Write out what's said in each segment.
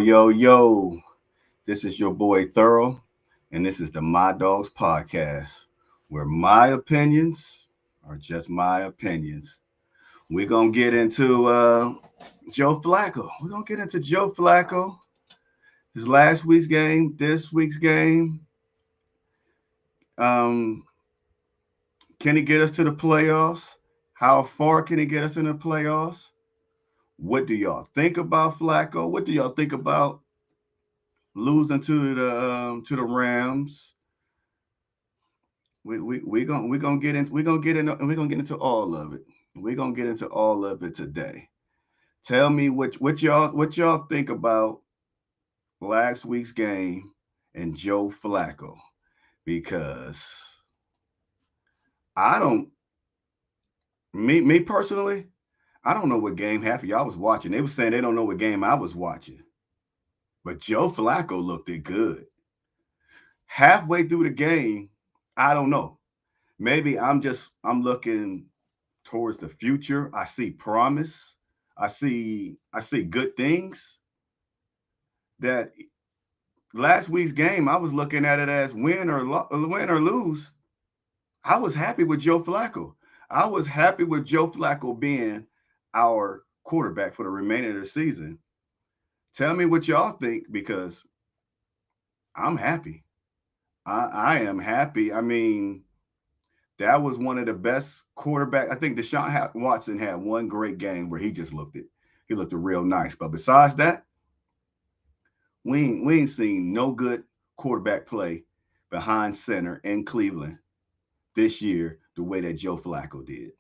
Yo. This is your boy Thorough, and this is the My Dogs Podcast, where my opinions are just my opinions. We're going to get into Joe Flacco. We're going to get into Joe Flacco, his last week's game, this week's game. Um, can he get us to the playoffs? How far can he get us in the playoffs? What do y'all think about Flacco? What do y'all think about losing to the Rams? We gonna get into all of it. We're gonna get into all of it today. Tell me what y'all think about last week's game and Joe Flacco, because I don't me personally, I don't know what game half of y'all was watching. They were saying they don't know what game I was watching. But Joe Flacco looked it good. Halfway through the game, I don't know. Maybe I'm looking towards the future. I see promise. I see good things. That last week's game, I was looking at it as win or lose. I was happy with Joe Flacco. I was happy with Joe Flacco being our quarterback for the remainder of the season. Tell me what y'all think, because I'm happy. I am happy. I mean, that was one of the best quarterback. I think Watson had one great game where he looked it real nice. But besides that, we ain't seen no good quarterback play behind center in Cleveland this year the way that Joe Flacco did.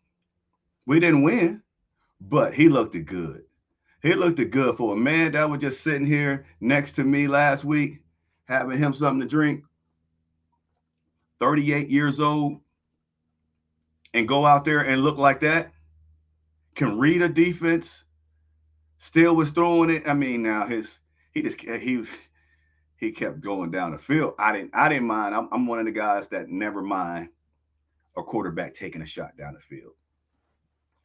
We didn't win, but he looked it good. He looked it good for a man that was just sitting here next to me last week, having him something to drink, 38 years old, and go out there and look like that, can read a defense, still was throwing it. I mean, now he just he kept going down the field. I didn't mind. I'm one of the guys that never mind a quarterback taking a shot down the field.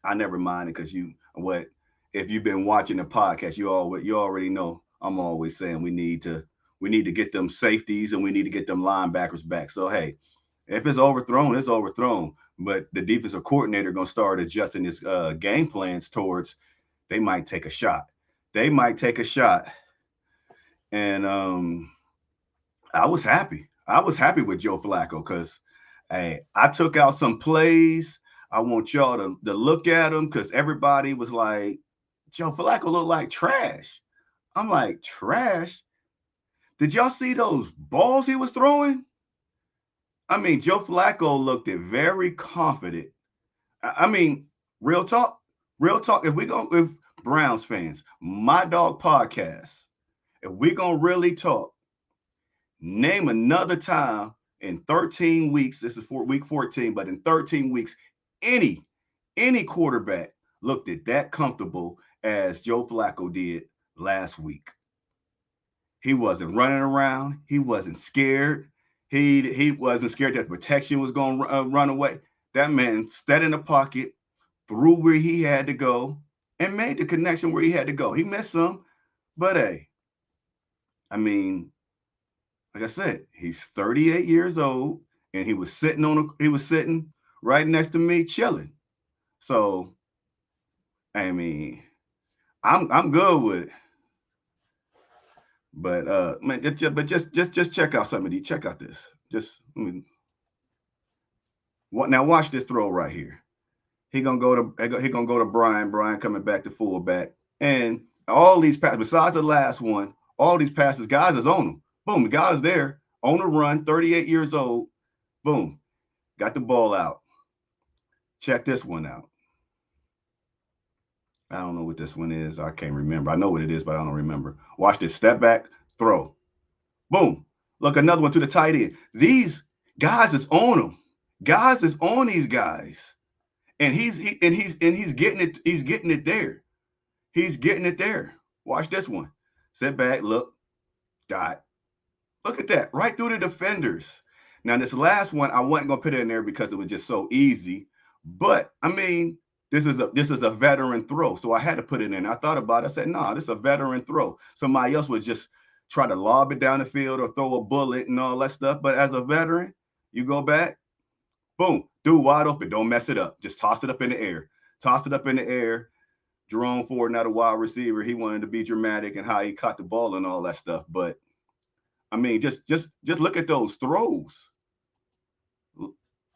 I never mind it, because what if you've been watching the podcast, you already know I'm always saying we need to get them safeties and we need to get them linebackers back. So hey, if it's overthrown, it's overthrown. But the defensive coordinator gonna start adjusting his game plans towards they might take a shot. They might take a shot, and I was happy. I was happy with Joe Flacco, because hey, I took out some plays. I want y'all to look at them, because everybody was like, Joe Flacco looked like trash. I'm like, trash? Did y'all see those balls he was throwing? I mean, Joe Flacco looked it very confident. I mean, real talk, real talk. If Browns fans, my dog podcast, if we gonna really talk, name another time in 13 weeks. This is for week 14, but in 13 weeks, any any quarterback looked at that comfortable as Joe Flacco did last week. He wasn't running around. He wasn't scared. He wasn't scared that protection was going to run away. That man stayed in the pocket, threw where he had to go, and made the connection where he had to go. He missed some, but hey, I mean, like I said, he's 38 years old, and he was sitting right next to me, chilling. So I mean, I'm good with it. But man, just check out some of these. Check out this. Just I mean, what now? Watch this throw right here. He gonna go to Brian. Brian coming back to fullback, and all these passes. Besides the last one, all these passes, guys is on him. Boom, the guy's there on the run. 38 years old. Boom, got the ball out. Check this one out. I don't know what this one is. I can't remember. I know what it is, but I don't remember. Watch this. Step back, throw. Boom. Look, another one to the tight end. These guys is on them. Guys is on these guys. And he's getting it. He's getting it there. He's getting it there. Watch this one. Sit back, look, dot. Look at that. Right through the defenders. Now, this last one, I wasn't gonna put it in there because it was just so easy. But I mean, this is a veteran throw. So I had to put it in. I thought about it. I said, nah, this is a veteran throw. Somebody else would just try to lob it down the field or throw a bullet and all that stuff. But as a veteran, you go back, boom, dude wide open. Don't mess it up. Just toss it up in the air. Toss it up in the air. Jerome Ford, not a wide receiver. He wanted to be dramatic and how he caught the ball and all that stuff. But I mean, just look at those throws.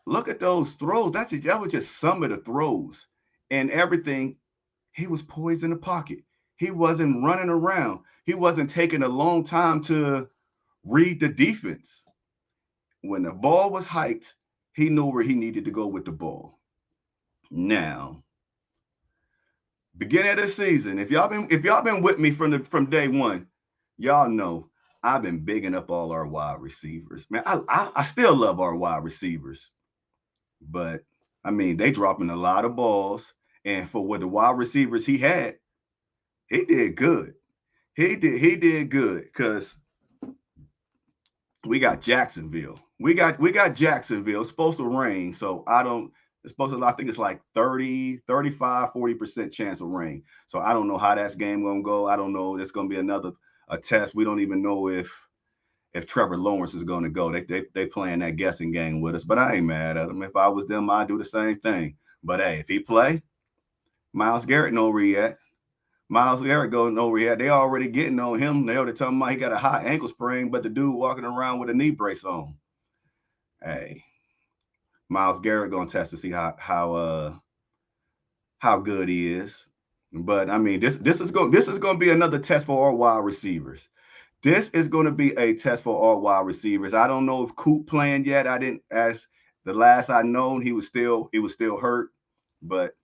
Look at those throws. That was just some of the throws and everything. He was poised in the pocket. He wasn't running around. He wasn't taking a long time to read the defense. When the ball was hiked, he knew where he needed to go with the ball. Now, beginning of the season, if y'all been with me from day one, y'all know I've been bigging up all our wide receivers. Man, I still love our wide receivers, but I mean they dropping a lot of balls, and for what the wide receivers he did good. He did good because we got Jacksonville. We got Jacksonville. It's supposed to rain, so I don't. It's supposed to. I think it's like 30, 35, 40% chance of rain. So I don't know how that game gonna go. I don't know. It's gonna be another a test. We don't even know if Trevor Lawrence is gonna go. They playing that guessing game with us. But I ain't mad at them. If I was them, I'd do the same thing. But hey, if he play, Myles Garrett know where he at. Myles Garrett goes nowhere yet. They already getting on him. They already talking about he got a high ankle sprain, but the dude walking around with a knee brace on. Hey, Myles Garrett gonna test to see how good he is. But I mean, this is gonna be another test for our wide receivers. This is gonna be a test for our wide receivers. I don't know if Coop playing yet. I didn't as the last I known he was still hurt, but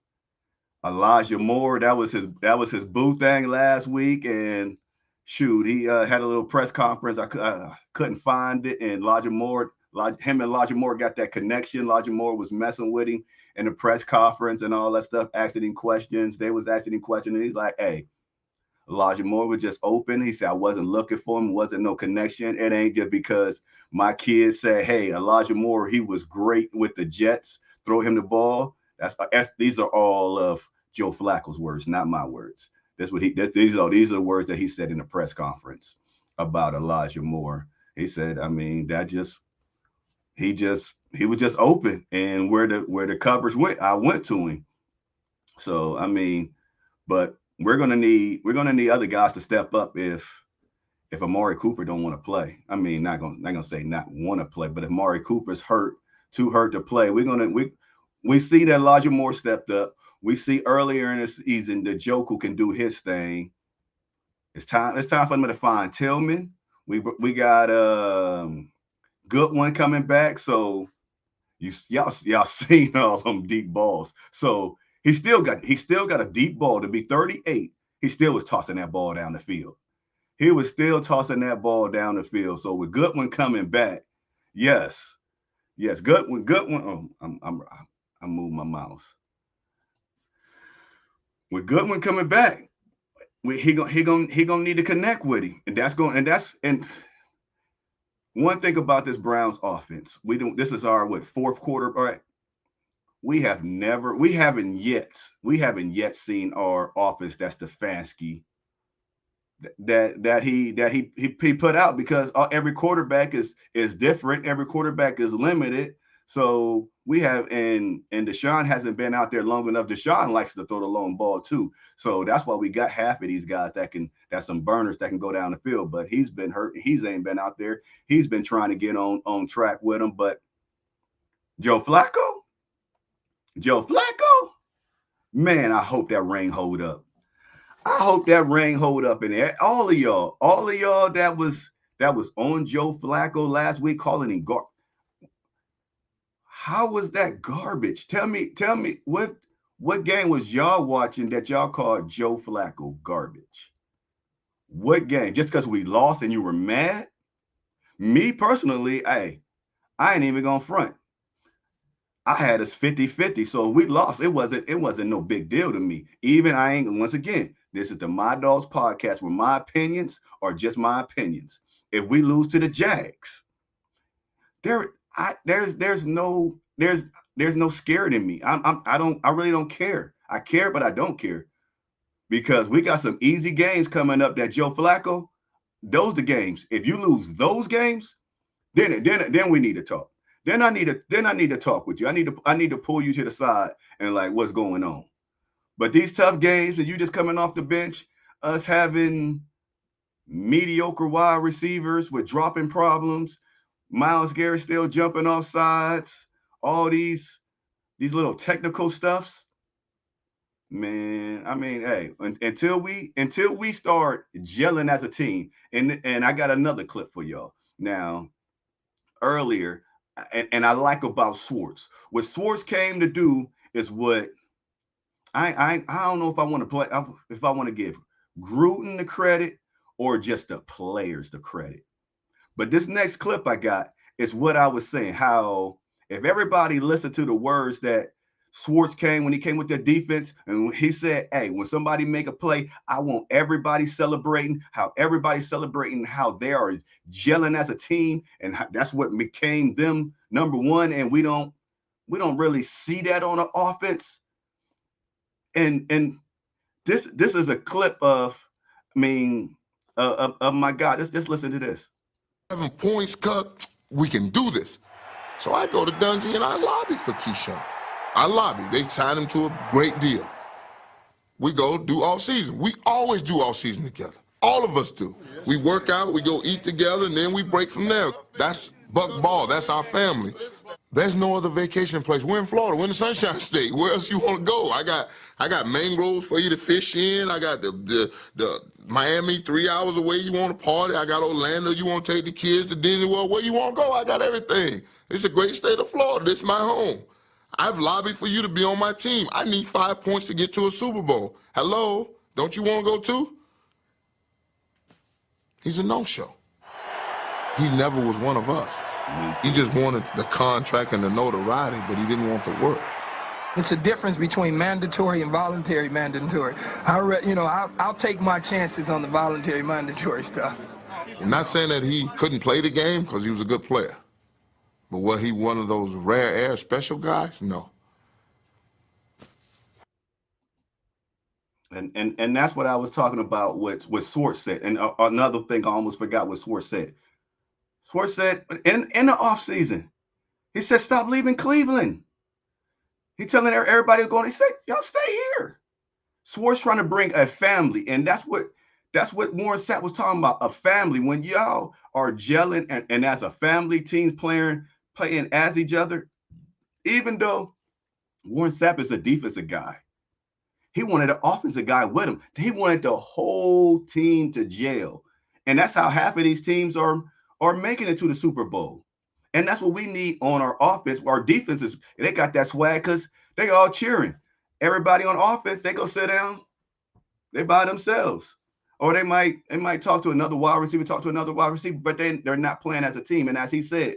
Elijah Moore, that was his boo thing last week, and shoot, he had a little press conference. I couldn't find it, and him and Elijah Moore got that connection. Elijah Moore was messing with him in the press conference and all that stuff, asking him questions. They was asking him questions, and he's like, "Hey, Elijah Moore was just open." He said, "I wasn't looking for him. Wasn't no connection. It ain't just because my kids said, hey, Elijah Moore, he was great with the Jets. Throw him the ball." These are all of Joe Flacco's words, not my words. These are words that he said in the press conference about Elijah Moore. He said, I mean, he was just open, and where the coverage went, I went to him. So I mean, but we're gonna need other guys to step up if Amari Cooper don't want to play. I mean, not gonna say not want to play, but if Amari Cooper's too hurt to play, we see that Elijah Moore stepped up. We see earlier in the season the Joker can do his thing. It's time for him to find Tillman. We got Goodwin coming back, so y'all seen all them deep balls. So he still got a deep ball to be 38. He still was tossing that ball down the field. He was still tossing that ball down the field. So with Goodwin coming back, yes, yes, Goodwin. Oh, I'm moving my mouse. With Goodwin coming back, he gonna need to connect with him, and one thing about this Browns offense, we don't. This is our fourth quarter, right? We haven't yet seen our offense that's Stefanski that he put out, because every quarterback is different. Every quarterback is limited. So we have and Deshaun hasn't been out there long enough. Deshaun likes to throw the long ball too. So that's why we got half of these guys that's some burners that can go down the field. But he's been hurt. He's ain't been out there. He's been trying to get on track with him. But Joe Flacco, Joe Flacco, man, I hope that rain hold up. I hope that rain hold up in there. All of y'all that was on Joe Flacco last week calling him garbage. How was that garbage? Tell me what game was y'all watching that y'all called Joe Flacco garbage? What game? Just because we lost and you were mad? Me personally, hey, I ain't even gonna front. I had us 50-50. So we lost. It wasn't no big deal to me. Even I ain't once again, this is the My Dogs podcast where my opinions are just my opinions. If we lose to the Jags, there's no scared in me. I really don't care. I care, but I don't care because we got some easy games coming up that Joe Flacco. Those the games. If you lose those games, then we need to talk. Then I need to talk with you. I need to pull you to the side and like what's going on. But these tough games and you just coming off the bench, us having mediocre wide receivers with dropping problems, Miles Garrett still jumping off sides, all these little technical stuffs. Man, I mean, hey, until we start gelling as a team, and I got another clip for y'all. Now, earlier, and I like about Swartz. What Swartz came to do is what I don't know if I want to play if I want to give Gruden the credit or just the players the credit. But this next clip I got is what I was saying. How if everybody listened to the words that Swartz came when he came with their defense, and he said, "Hey, when somebody make a play, I want everybody celebrating. How everybody's celebrating how they are gelling as a team, and that's what became them number one. And we don't really see that on the offense. And this is a clip of, I mean, of my God. Just listen to this. 7 points cut, we can do this. So I go to Dungy and I lobby for Keyshawn. I lobby. They signed him to a great deal. We go do all season. We always do all season together. All of us do. We work out, we go eat together, and then we break from there. That's Buck Ball. That's our family. There's no other vacation place. We're in Florida. We're in the Sunshine State. Where else you want to go? I got mangroves for you to fish in. I got the Miami 3 hours away. You want to party? I got Orlando. You want to take the kids to Disney World? Where you want to go? I got everything. It's a great state of Florida. It's my home. I've lobbied for you to be on my team. I need 5 points to get to a Super Bowl. Hello? Don't you want to go too? He's a no-show. He never was one of us. He just wanted the contract and the notoriety, but he didn't want the work. It's a difference between mandatory and voluntary mandatory. I'll take my chances on the voluntary mandatory stuff. I'm not saying that he couldn't play the game because he was a good player. But was he one of those rare air special guys? No. And that's what I was talking about. What Swartz said, and another thing I almost forgot what Swartz said. Swartz said in the offseason, he said, "Stop leaving Cleveland." He telling everybody going. He said, "Y'all stay here." Swartz trying to bring a family, and that's what Warren Sapp was talking about, a family. When y'all are gelling and as a family, teams playing as each other, even though Warren Sapp is a defensive guy, he wanted an offensive guy with him. He wanted the whole team to gel. And that's how half of these teams are making it to the Super Bowl. And that's what we need on our offense. Our defenses, they got that swag because they all cheering. Everybody on offense, they go sit down, they by themselves. Or they might talk to another wide receiver, but they're not playing as a team. And as he said,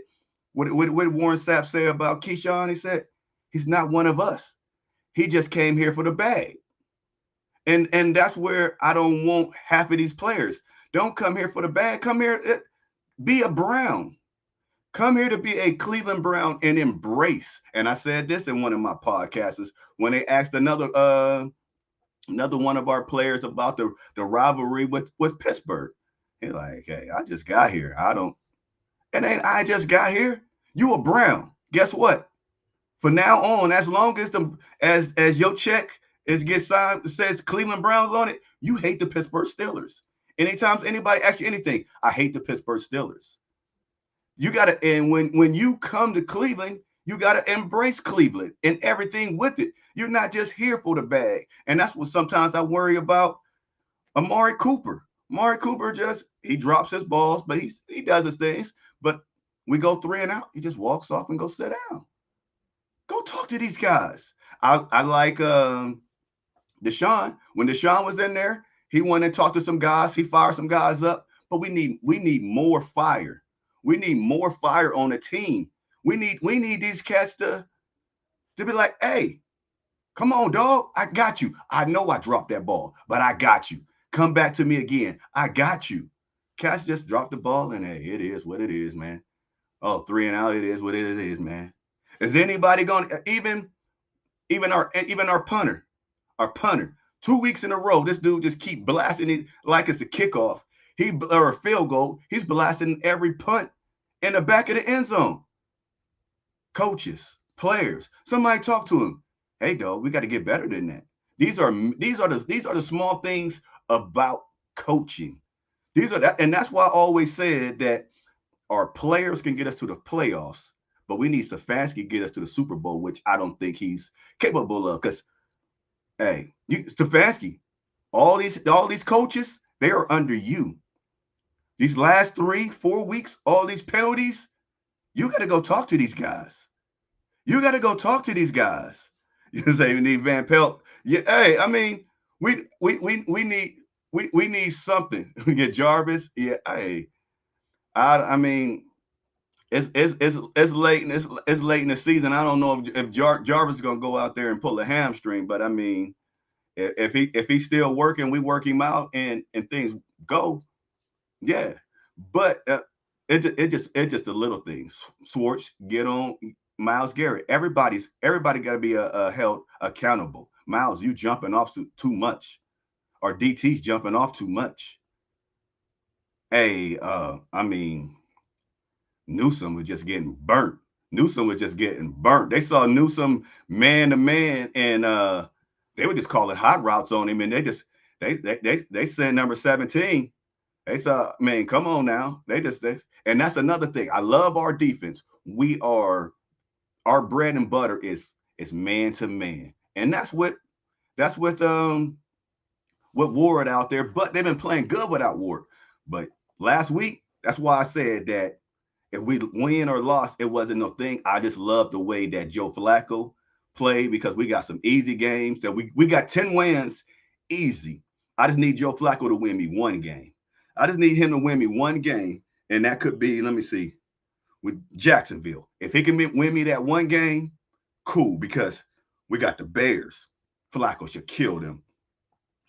what did Warren Sapp say about Keyshawn? He said, he's not one of us. He just came here for the bag. And that's where I don't want half of these players. Don't come here for the bag. Come here, be a Brown. Come here to be a Cleveland Brown and embrace. And I said this in one of my podcasts when they asked another one of our players about the rivalry with Pittsburgh. He's like, "Hey, I just got here. I just got here. You a Brown. Guess what? From now on, as long as your check gets signed, it says Cleveland Browns on it, you hate the Pittsburgh Steelers. Anytime anybody asks you anything, I hate the Pittsburgh Steelers. You gotta, and when you come to Cleveland, you gotta embrace Cleveland and everything with it. You're not just here for the bag. And that's what sometimes I worry about Amari Cooper. Amari Cooper he drops his balls, but he does his things. But we go 3 and out. He just walks off and go sit down. Go talk to these guys. I like Deshaun. When Deshaun was in there, he went and talked to some guys. He fired some guys up. But we need more fire. We need more fire on the team. We need these cats to be like, "Hey, come on, dog. I got you. I know I dropped that ball, but I got you. Come back to me again. I got you." Cats just dropped the ball, and hey, it is what it is, man. Oh, 3 and out. It is what it is, man. Is anybody going? Even our punter? our punter. 2 weeks in a row, this dude just keep blasting it like it's a kickoff. Or a field goal. He's blasting every punt in the back of the end zone. Coaches, players, somebody talk to him. Hey, dog, we got to get better than that. These are the small things about coaching. And that's why I always said that our players can get us to the playoffs, but we need Stefanski to get us to the Super Bowl, which I don't think he's capable of. Because hey, Stefanski, all these coaches, they are under you. These last 3-4 weeks, all these penalties, you got to go talk to these guys. You got to go talk to these guys. You say we need Van Pelt. Yeah, hey, I mean, we need something. We get Jarvis. Yeah, hey, I mean, it's late in it's late in the season. I don't know if Jarvis is gonna go out there and pull a hamstring, but I mean, if he's still working, we work him out and things go. Yeah, but it's just the little things. Swartz, get on Miles Garrett. Everybody got to be held accountable. Miles, you jumping off too much, or DT's jumping off too much. Hey, I mean, Newsom was just getting burnt. Newsom was just getting burnt. They saw Newsom man to man, and they were just calling hot routes on him, and they sent number 17. They saw, man, come on now. And that's another thing. I love our defense. Our bread and butter is man to man, and that's with Ward out there. But they've been playing good without Ward. But last week, that's why I said that if we win or lost, it wasn't no thing. I just love the way that Joe Flacco played because we got some easy games. That we got 10 wins easy. I just need Joe Flacco to win me one game. I just need him to win me one game, and that could be, let me see, with Jacksonville. If he can win me that one game, cool, because we got the Bears. Flacco should kill them.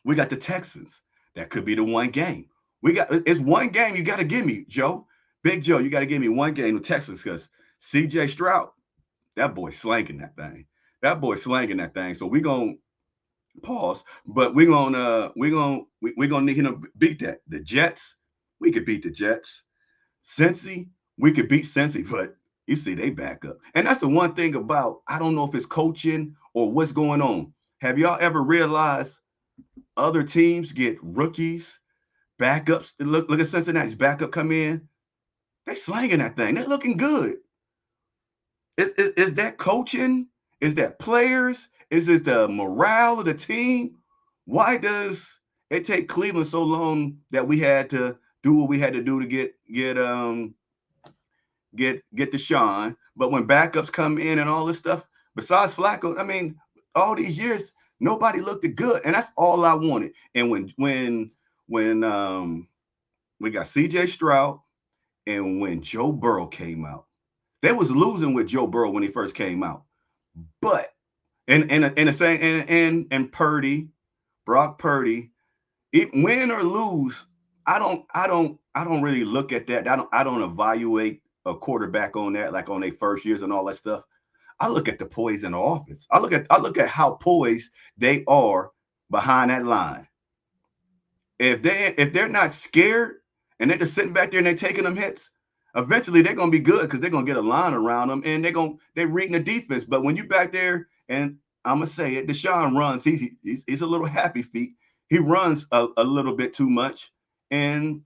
We got the Texans. That could be the one game. It's one game you got to give me, Joe. Big Joe, you got to give me one game with Texans because CJ Stroud, that boy slanging that thing. That boy slanging that thing. So we're gonna pause, but we're gonna need him to beat that. The Jets, we could beat the Jets. Cincy, we could beat Cincy, but you see they back up. And that's the one thing about, I don't know if it's coaching or what's going on. Have y'all ever realized other teams get rookies, backups? Look at Cincinnati's backup come in. They slanging that thing. They're looking good. Is that coaching? Is that players? Is it the morale of the team? Why does it take Cleveland so long that we had to do what we had to do to get Deshaun? But when backups come in and all this stuff, besides Flacco, I mean, all these years nobody looked good, and that's all I wanted. And when we got C.J. Stroud and when Joe Burrow came out, they was losing with Joe Burrow when he first came out, but and the same and Purdy, Brock Purdy, win or lose, I don't really look at that. I don't evaluate a quarterback on that, like on their first years and all that stuff. I look at the poise in the offense. I look at how poised they are behind that line. If they're not scared and they're just sitting back there and they're taking them hits, eventually they're gonna be good because they're gonna get a line around them and they're reading the defense. But when you back there, and I'm gonna say it, Deshaun runs. He's a little happy feet. He runs a little bit too much, and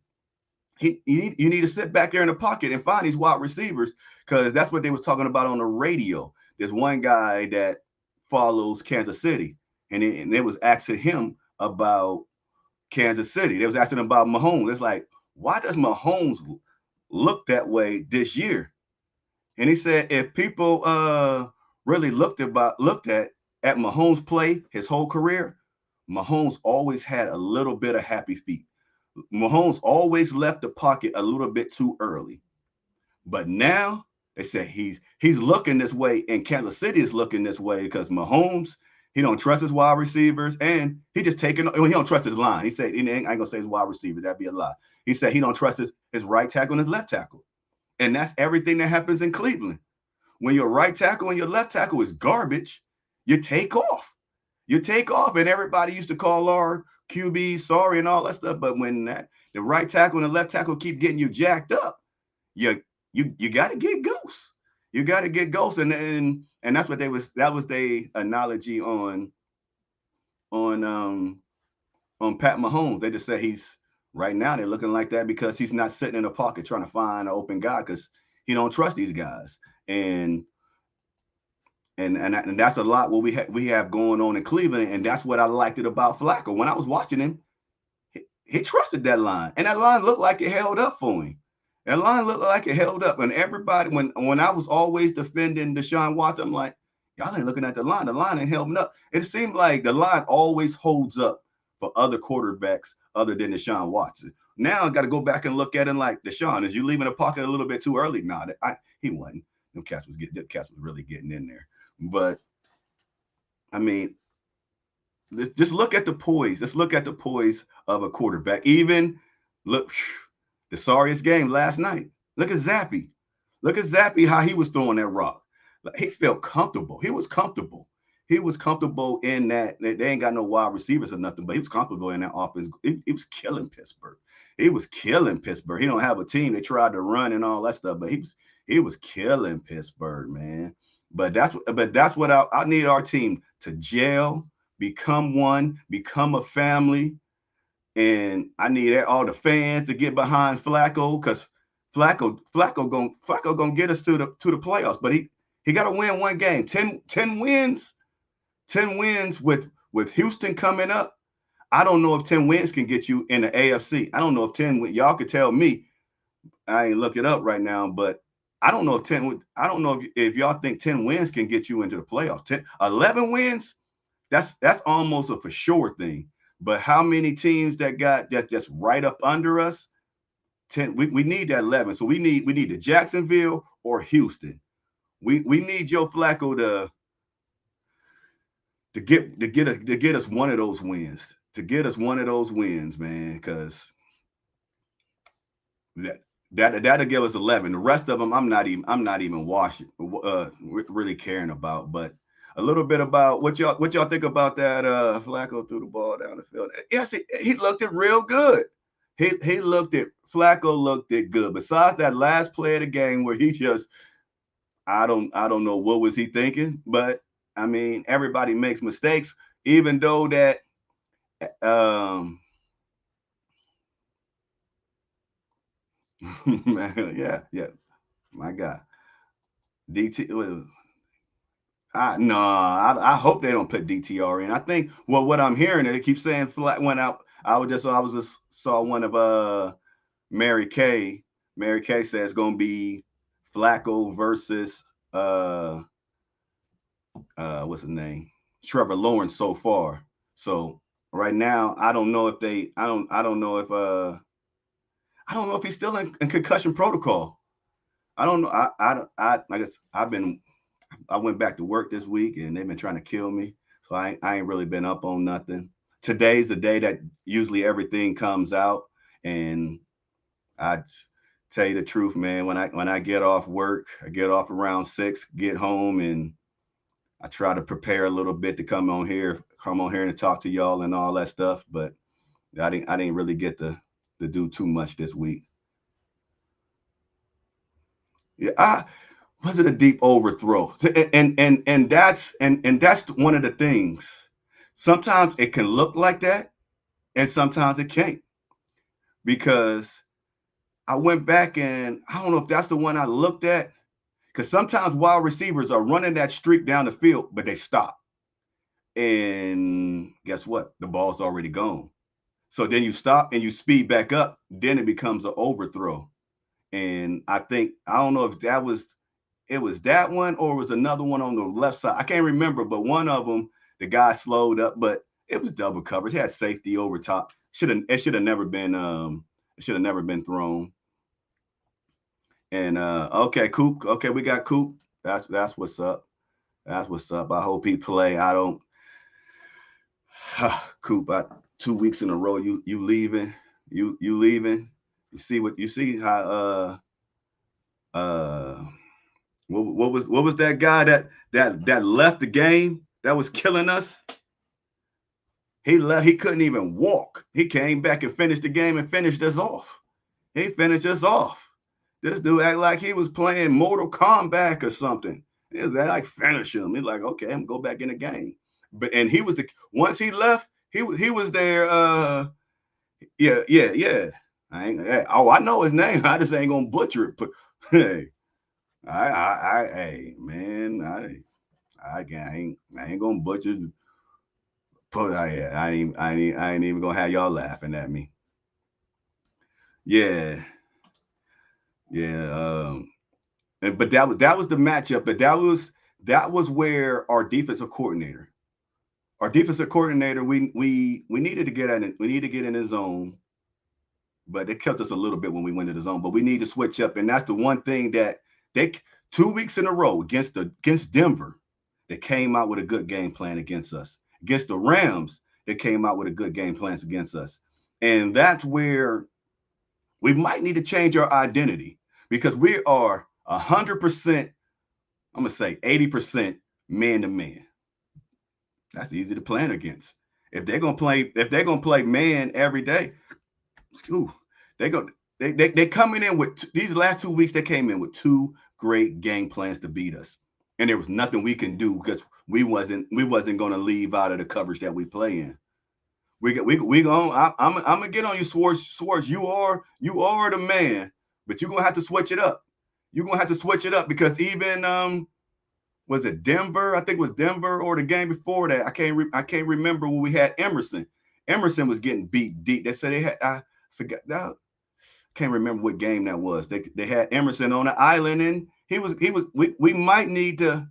you need to sit back there in the pocket and find these wide receivers because that's what they was talking about on the radio. There's one guy that follows Kansas City, and they was asking him about Kansas City. They was asking him about Mahomes. It's like, why does Mahomes look that way this year? And he said if people really looked at Mahomes' play his whole career, Mahomes always had a little bit of happy feet. Mahomes always left the pocket a little bit too early. But now they say he's looking this way, and Kansas City is looking this way because Mahomes, he don't trust his wide receivers, and he just taking. He don't trust his line. He said, I ain't gonna say his wide receiver. That'd be a lie. He said he don't trust his right tackle and his left tackle, and that's everything that happens in Cleveland. When your right tackle and your left tackle is garbage, you take off. You take off, and everybody used to call our QB sorry and all that stuff. But when the right tackle and the left tackle keep getting you jacked up, you got to get ghosts. You got to get ghosts, and that's what that was the analogy on on Pat Mahomes. They just said he's right now they're looking like that because he's not sitting in a pocket trying to find an open guy because he don't trust these guys. And that's a lot what we have going on in Cleveland, and that's what I liked it about Flacco. When I was watching him, he trusted that line, and that line looked like it held up for him. That line looked like it held up, and everybody when I was always defending Deshaun Watson, I'm like, y'all ain't looking at the line. The line ain't holding up. It seemed like the line always holds up for other quarterbacks other than Deshaun Watson. Now I got to go back and look at it like Deshaun, is you leaving the pocket a little bit too early? Nah, he wasn't. Them cats was really getting in there. But I mean, let's just look at the poise. Let's look at the poise of a quarterback. Even look, the sorriest game last night. Look at Zappy. Look at Zappy, how he was throwing that rock. He felt comfortable. He was comfortable. He was comfortable in that. They ain't got no wide receivers or nothing, but he was comfortable in that offense. He was killing Pittsburgh. He was killing Pittsburgh. He don't have a team. They tried to run and all that stuff, but he was killing Pittsburgh, man. That's what I need our team to gel, become one, become a family, and I need all the fans to get behind Flacco because Flacco gonna get us to the playoffs. But he got to win one game. 10 wins, 10 wins with Houston coming up. I don't know if 10 wins can get you in the AFC. I don't know if 10 y'all could tell me. I ain't look it up right now, but I don't know if 10. I don't know if y'all think 10 wins can get you into the playoffs. 11 wins, that's almost a for sure thing. But how many teams that's right up under us? 10. We need that 11. So we need the Jacksonville or Houston. We need Joe Flacco to get us one of those wins. To get us one of those wins, man, because that'll give us 11. The rest of them, I'm not even watching, really caring about. But a little bit about what y'all think about that Flacco threw the ball down the field. Yes, he looked it real good. He looked it. Flacco looked it good. Besides that last play of the game where he just, I don't know what was he thinking, but I mean everybody makes mistakes. Even though that yeah, my God, DT. I hope they don't put DTR in. I think what I'm hearing, they keep saying flat went out. I was just saw one of Mary Kay. Mary Kay says it's gonna be Flacco versus what's his name? Trevor Lawrence so far. So right now, I don't know if he's still in concussion protocol. I don't know. I guess I went back to work this week and they've been trying to kill me. So I ain't really been up on nothing. Today's the day that usually everything comes out. And I tell you the truth, man, when I get off work, I get off around 6, get home, and I try to prepare a little bit to come on here and talk to y'all and all that stuff. But I didn't really get to do too much this week. Yeah, was it a deep overthrow? And that's one of the things. Sometimes it can look like that, and sometimes it can't. Because I went back and I don't know if that's the one I looked at. Because sometimes wide receivers are running that streak down the field, but they stop. And guess what? The ball's already gone. So then you stop and you speed back up. Then it becomes an overthrow. And I don't know if it was that one or it was another one on the left side. I can't remember, but one of them, the guy slowed up, but it was double coverage. He had safety over top. It should have never been thrown. And okay, Coop. Okay, we got Coop. That's what's up. That's what's up. I hope he play. I don't Coop, 2 weeks in a row you leaving. You leaving. You see how what was that guy that left the game that was killing us? He left. He couldn't even walk. He came back and finished the game and finished us off. He finished us off. This dude act like he was playing Mortal Kombat or something. He was like finish him. He's like, okay, I'm gonna go back in the game. But and he was the once he left, he was there. Yeah. Oh, I know his name. I just ain't gonna butcher it. But hey, hey, man, I ain't gonna butcher. Put I ain't even gonna have y'all laughing at me. Yeah, yeah. But that was the matchup. But that was where our defensive coordinator, we needed to get in it. We need to get in his zone, but it kept us a little bit when we went to the zone. But we need to switch up, and that's the one thing that they 2 weeks in a row against Denver, they came out with a good game plan against us. Against the Rams, they came out with a good game plans against us, and that's where we might need to change our identity because we are 100%. I'm gonna say 80% man to man. That's easy to plan against. If they're gonna play man every day, ooh, they go they coming in with these last 2 weeks. They came in with two great game plans to beat us, and there was nothing we can do because we wasn't gonna leave out of the coverage that we play in. We going I'm gonna get on you, Swartz. You are the man, but you're gonna have to switch it up. You're gonna have to switch it up because even was it Denver? I think it was Denver or the game before that. I can't remember when we had Emerson. Emerson was getting beat deep. They said they had I forgot. I can't remember what game that was. They had Emerson on the island and he was we might need to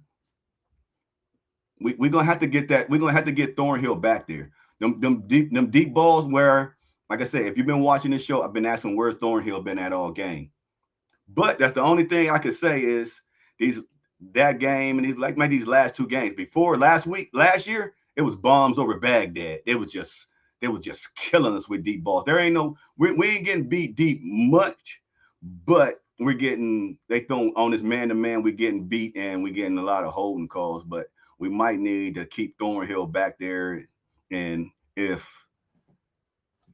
we're gonna have to get that. We're gonna have to get Thornhill back there. Them deep balls where, like I said, if you've been watching this show, I've been asking where's Thornhill been at all game. But that's the only thing I could say is these that game and these last two games. Before last year, it was bombs over Baghdad. They were just killing us with deep balls. There ain't no we ain't getting beat deep much, but we're getting they throw on this man to man. We're getting beat and we're getting a lot of holding calls. But we might need to keep Thornhill back there. And if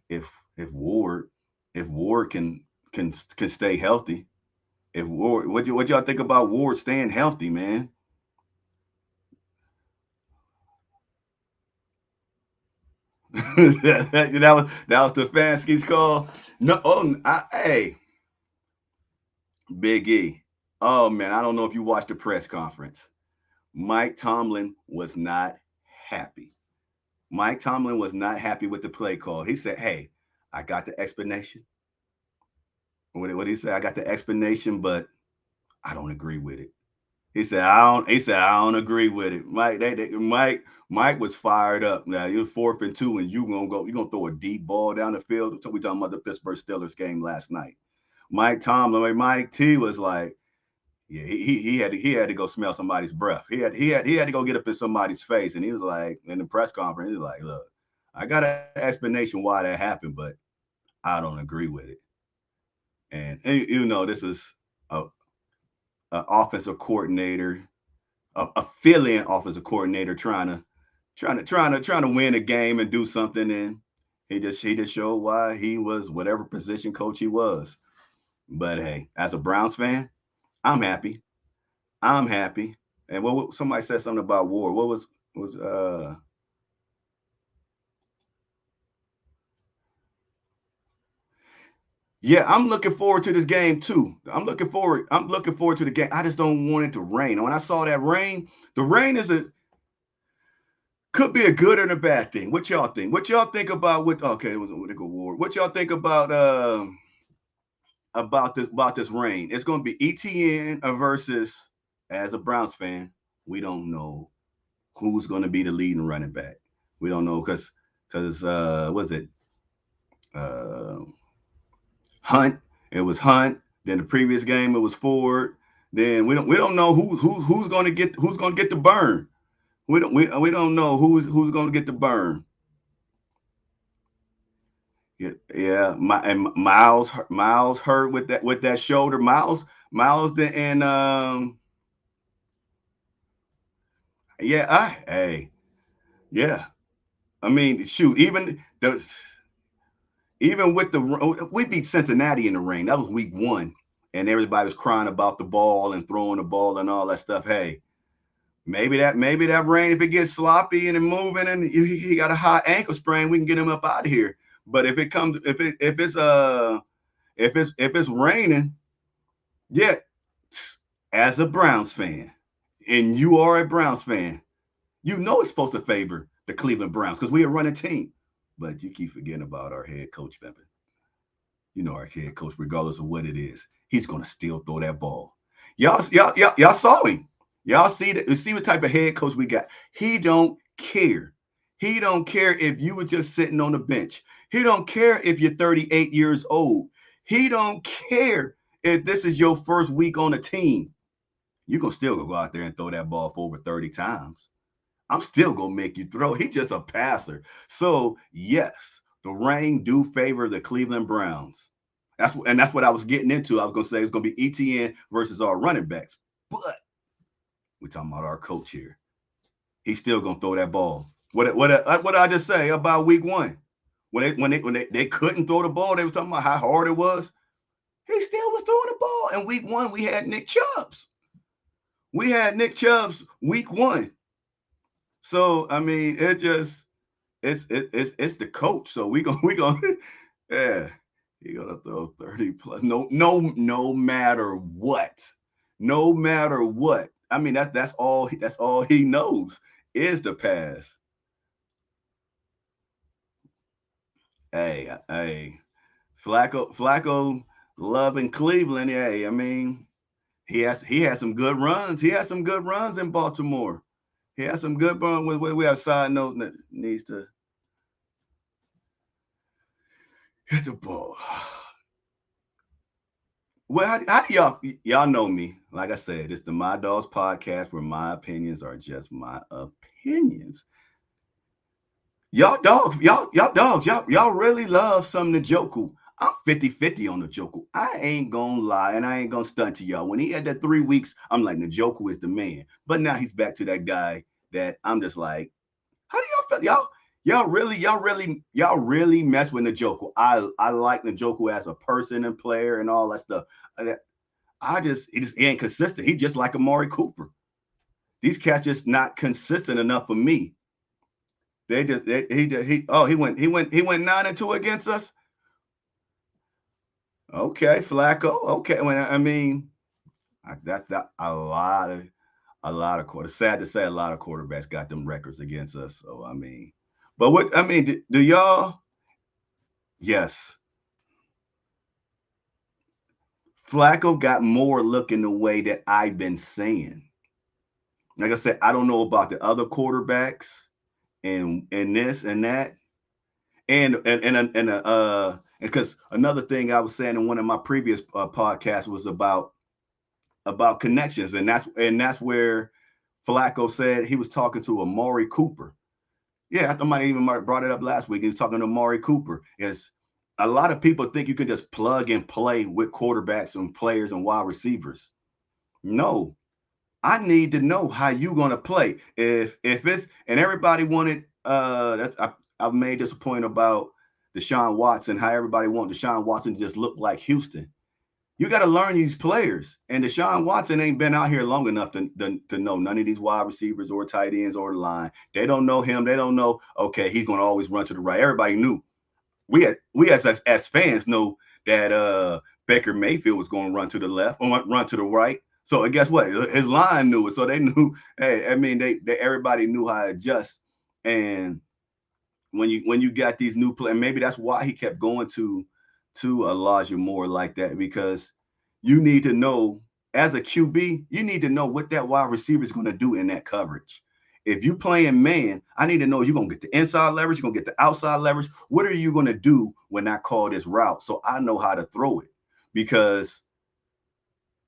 if Ward if Ward can stay healthy, if Ward, what y'all think about Ward staying healthy, man? that was the Stefanski's call. No, hey, Big E. Oh man, I don't know if you watched the press conference. Mike Tomlin was not happy. Mike Tomlin was not happy with the play call. He said, "Hey, I got the explanation. What he said? I got the explanation, but I don't agree with it." He said, "I don't." He said, "I don't agree with it." Mike was fired up. Now it was 4th and 2, and you gonna throw a deep ball down the field. So we talking about the Pittsburgh Steelers game last night. Mike Tomlin, Mike T was like, yeah, he had to go smell somebody's breath. He had to go get up in somebody's face, and he was like in the press conference, he was like, "Look, I got an explanation why that happened, but I don't agree with it." And this is a, a offensive coordinator, a fill-in offensive coordinator trying to win a game and do something, and he just showed why he was whatever position coach he was. But hey, as a Browns fan, I'm happy. I'm happy. And somebody said something about Ward. What was Yeah, I'm looking forward to this game too. I'm looking forward to the game. I just don't want it to rain. And when I saw that rain, the rain could be a good and a bad thing. What y'all think? What y'all think about what okay, it was a Whitaker Ward. What y'all think about this rain? It's gonna be ETN versus, as a Browns fan, we don't know who's gonna be the leading running back. We don't know because was it uh Hunt. It was Hunt. Then the previous game it was Ford. Then we don't know who's gonna get the burn. We don't know who's gonna get the burn. Yeah, yeah. And Miles hurt with that shoulder. And yeah. Hey, yeah. I mean, shoot, even with we beat Cincinnati in the rain. That was week 1, and everybody was crying about the ball and throwing the ball and all that stuff. Hey, maybe that rain, if it gets sloppy and moving and he got a high ankle sprain, we can get him up out of here. But if it's raining, yeah, as a Browns fan, and you are a Browns fan, you know it's supposed to favor the Cleveland Browns because we are running team. But you keep forgetting about our head coach, Pimpin. You know our head coach, regardless of what it is, he's gonna still throw that ball. Y'all saw him. Y'all see that? You see what type of head coach we got? He don't care. He don't care if you were just sitting on the bench. He don't care if you're 38 years old. He don't care if this is your first week on the team. You gonna still go out there and throw that ball for over 30 times. I'm still gonna make you throw. He's just a passer. So yes, the rain do favor the Cleveland Browns. That's what I was getting into. I was gonna say it's gonna be ETN versus our running backs, but we're talking about our coach here. He's still gonna throw that ball. What did I just say about week 1? When they couldn't throw the ball, they were talking about how hard it was. He still was throwing the ball. And week 1, we had Nick Chubbs. We had Nick Chubbs week 1. So I mean, it's the coach. So we gonna yeah, he gonna throw 30 plus. No matter what, no matter what. I mean that's all he knows is the pass. Hey, Flacco loving Cleveland. Hey, I mean he had some good runs. He had some good runs in Baltimore. He had some good runs. We have a side note that needs to hit the ball. Well, how do y'all know me? Like I said, it's the My Dogs podcast where my opinions are just my opinions. Y'all really love some Njoku. I'm 50-50 on Njoku. I ain't gonna lie and I ain't gonna stunt to y'all. When he had that 3 weeks, I'm like, Njoku is the man. But now he's back to that guy that I'm just like, how do y'all feel? Y'all really mess with Njoku. I like Njoku as a person and player and all that stuff. He ain't consistent. He just like Amari Cooper. These cats just not consistent enough for me. They just he went 9-2 against us. Okay, Flacco. Okay, when I mean that's that a lot of quarters. Sad to say, a lot of quarterbacks got them records against us. So I mean, but what I mean, do y'all? Yes, Flacco got more looking the way that I've been saying. Like I said, I don't know about the other quarterbacks and this and that, and because another thing I was saying in one of my previous podcasts was about connections, and that's where Flacco said he was talking to Amari Cooper. Yeah, I thought I even brought it up last week. He was talking to Amari Cooper. Is a lot of people think you can just plug and play with quarterbacks and players and wide receivers. No, I need to know how you gonna play. If it's and everybody wanted I've made this a point about Deshaun Watson, how everybody wanted Deshaun Watson to just look like Houston. You got to learn these players. And Deshaun Watson ain't been out here long enough to know none of these wide receivers or tight ends or the line. They don't know him. They don't know, okay, he's going to always run to the right. Everybody knew. We as fans know that Baker Mayfield was going to run to the left or run to the right. So guess what? His line knew it. So they knew, hey, I mean, they everybody knew how to adjust. And when you got these new players, maybe that's why he kept going to Elijah Moore like that, because you need to know as a QB, you need to know what that wide receiver is going to do in that coverage. If you playing man, I need to know you're going to get the inside leverage, you're going to get the outside leverage. What are you going to do when I call this route? So I know how to throw it. Because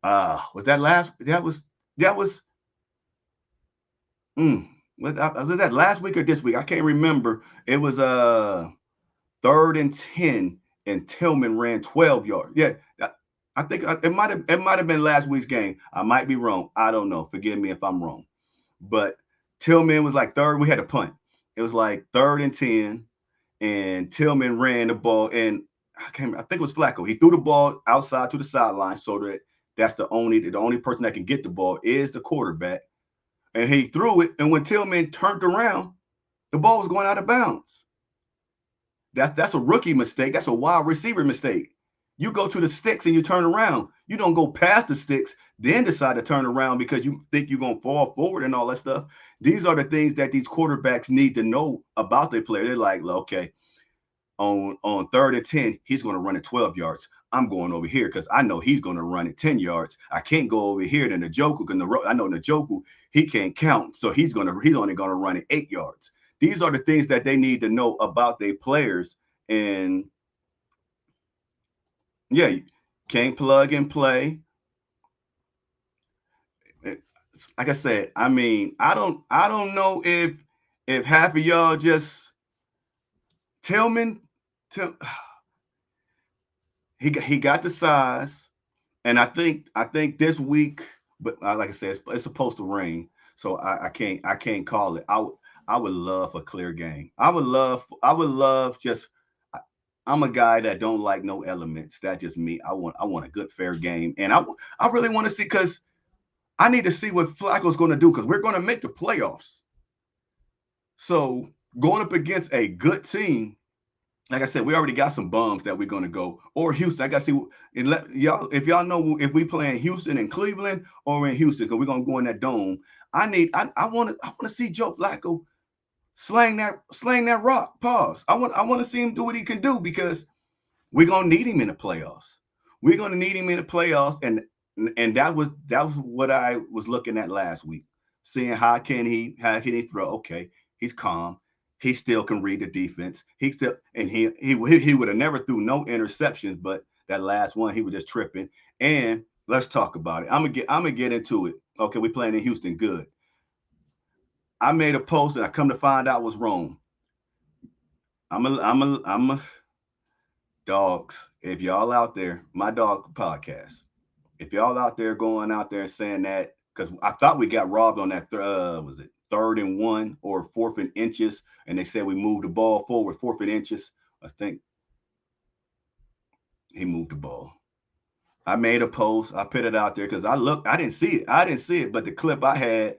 was that last that was was that last week or this week? I can't remember. It was 3rd and 10, and Tillman ran 12 yards. Yeah, I think it might have been last week's game. I might be wrong. I don't know. Forgive me if I'm wrong. But Tillman was like third. We had a punt, It was like 3rd and 10, and Tillman ran the ball, and I think it was Flacco. He threw the ball outside to the sideline, so that's the only person that can get the ball is the quarterback. And he threw it, and when Tillman turned around, the ball was going out of bounds. That's a rookie mistake. That's a wide receiver mistake. You go to the sticks and you turn around. You don't go past the sticks, then decide to turn around because you think you're gonna fall forward and all that stuff. These are the things that these quarterbacks need to know about their player. They're like, okay, on 3rd and 10, he's going to run it 12 yards. I'm going over here because I know he's going to run it 10 yards. I can't go over here to Njoku because I know Njoku, he can't count. So he's only going to run it 8 yards. These are the things that they need to know about their players. And yeah, you can't plug and play. Like I said, I mean, I don't know if half of y'all just Tillman, Till, he got the size. And I think this week, but like I said, it's supposed to rain, so I can't call it. I would love a clear game. I would love just. I'm a guy that don't like no elements. That's just me. I want a good fair game, and I really want to see because I need to see what Flacco's going to do because we're going to make the playoffs. So going up against a good team, like I said, we already got some bums that we're gonna go. Or Houston. I gotta see and let y'all if y'all know if we play in Houston and Cleveland or in Houston, because we're gonna go in that dome. I wanna see Joe Flacco slang that rock. Pause. I wanna see him do what he can do because we're gonna need him in the playoffs. We're gonna need him in the playoffs, and that was what I was looking at last week, seeing how can he throw. Okay, he's calm. He still can read the defense. He still and he would have never threw no interceptions, but that last one he was just tripping. And let's talk about it. I'm gonna get into it. Okay, we playing in Houston. Good. I made a post and I come to find out was wrong. I'm a dogs. If y'all out there, my dog podcast. If y'all out there going out there and saying that, because I thought we got robbed on that, was it 3rd and 1 or 4th and inches, and they said we moved the ball forward 4th and inches. I think he moved the ball. I made a post. I put it out there because I didn't see it. I didn't see it, but the clip I had,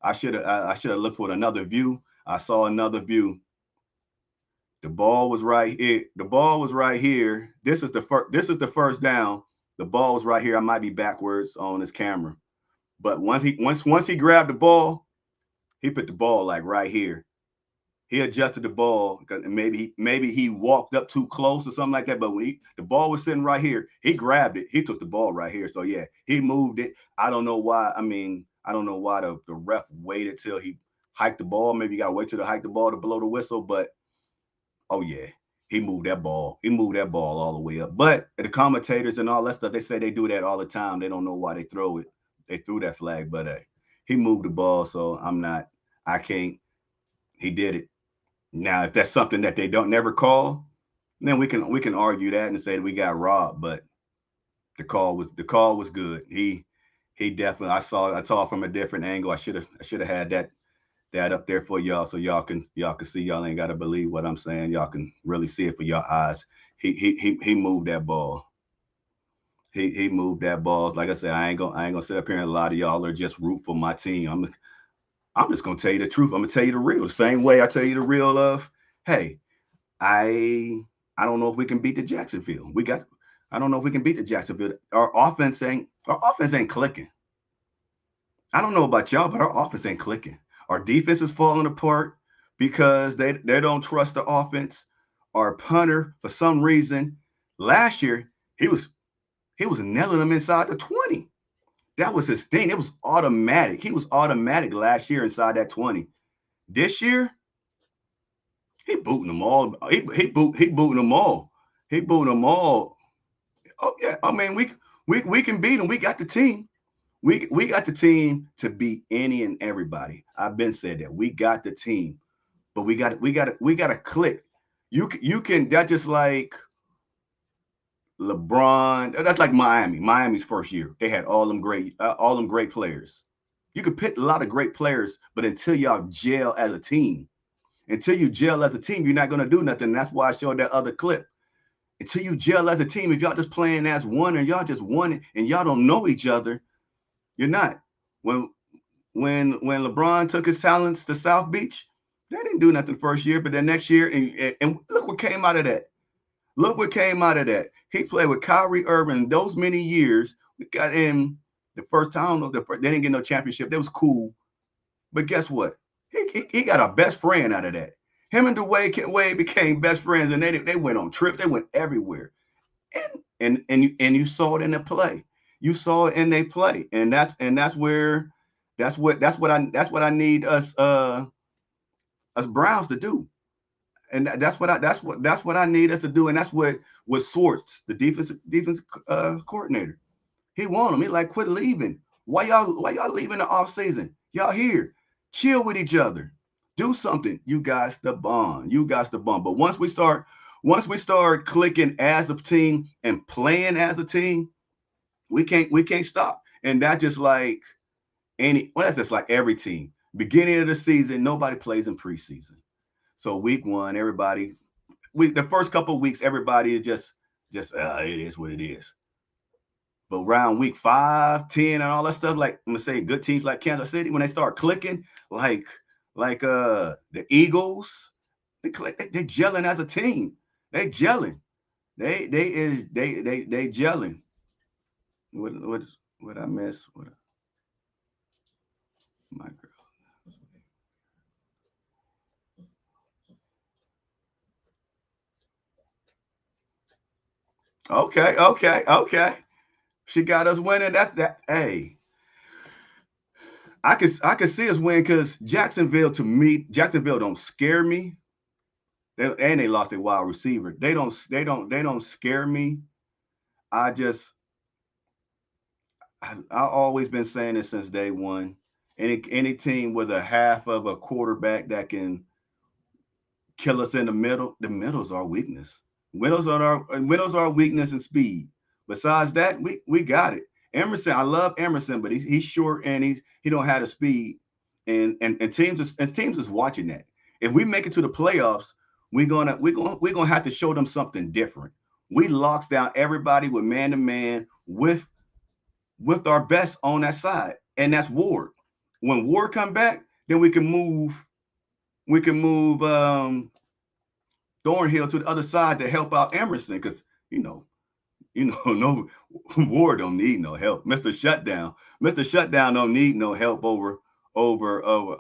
I should have looked for another view. I saw another view. The ball was right here. The ball was right here. This is the first. This is the first down. The ball was right here. I might be backwards on this camera, but once he grabbed the ball, he put the ball like right here. He adjusted the ball because maybe he walked up too close or something like that. But when the ball was sitting right here, he grabbed it. He took the ball right here. So yeah, he moved it. I don't know why. I mean, I don't know why the ref waited till he hiked the ball. Maybe you got to wait till to hike the ball to blow the whistle. But oh yeah, he moved that ball. He moved that ball all the way up. But the commentators and all that stuff, they say they do that all the time. They don't know why they throw it. They threw that flag, but he moved the ball. So I'm not. I can't. He did it. Now, if that's something that they don't never call, then we can argue that and say that we got robbed. But the call was good. He definitely I saw it from a different angle. I should have had that up there for y'all so y'all can see. Y'all ain't gotta believe what I'm saying. Y'all can really see it for your eyes. He moved that ball. He moved that ball. Like I said, I ain't gonna sit up here and a lot of y'all are just root for my team. I'm just gonna tell you the truth. I'm gonna tell you the real. The same way I tell you the real of, hey, I I don't know if we can beat the Jacksonville. I don't know if we can beat the Jacksonville. Our offense ain't clicking. I don't know about y'all, but our offense ain't clicking. Our defense is falling apart because they don't trust the offense. Our punter, for some reason, last year he was nailing them inside the 20. That was his thing. It was automatic. He was automatic last year inside that 20. This year, he booting them all. He booting them all. He booting them all. Oh yeah. I mean, we can beat them. We got the team. We got the team to beat any and everybody. I've been said that. We got the team. But we got to click. You can that's just like LeBron. That's like Miami. Miami's first year. They had all them great players. You could pick a lot of great players, but until y'all gel as a team, Until you gel as a team, you're not going to do nothing. That's why I showed that other clip. Until you gel as a team, if y'all just playing as one and y'all just one and y'all don't know each other, you're not. When when LeBron took his talents to South Beach, they didn't do nothing first year, but then next year, and look what came out of that. Look what came out of that. He played with Kyrie Irving those many years. We got in the first time. They didn't get no championship. That was cool. But guess what? He got a best friend out of that. Him and Wade became best friends, and they went on trips. They went everywhere, and you saw it in the play. You saw it in they play, and that's where that's what I need us Browns to do, and that's what I need us to do, and that's what Swartz, the defense coordinator, he want them. He like, quit leaving. Why y'all leaving the off season? Y'all here, chill with each other, do something. You guys the bond. You guys the bond. But once we start clicking as a team and playing as a team, we can't stop. And that just like that's just like every team. Beginning of the season, nobody plays in preseason. So week one, the first couple of weeks, everybody is just it is what it is. But around week 5, 10, and all that stuff, like I'm gonna say, good teams like Kansas City, when they start clicking, like the Eagles, they gelling as a team. They gelling. They gelling. What I miss? What my girl? Okay. She got us winning. That's that. Hey, I could see us win because Jacksonville, to me, Jacksonville don't scare me. And they lost their wide receiver. They don't scare me. I just I always been saying this since day one. Any team with a half of a quarterback that can kill us in the middle's our weakness. Middle's our weakness and speed. Besides that, we got it. Emerson, I love Emerson, but he's short and he don't have the speed. And teams is watching that. If we make it to the playoffs, we're gonna have to show them something different. We locks down everybody with man to man with our best on that side, and that's Ward. When Ward come back, then we can move Thornhill to the other side to help out Emerson because no Ward don't need no help. Mr. Shutdown don't need no help over. Wait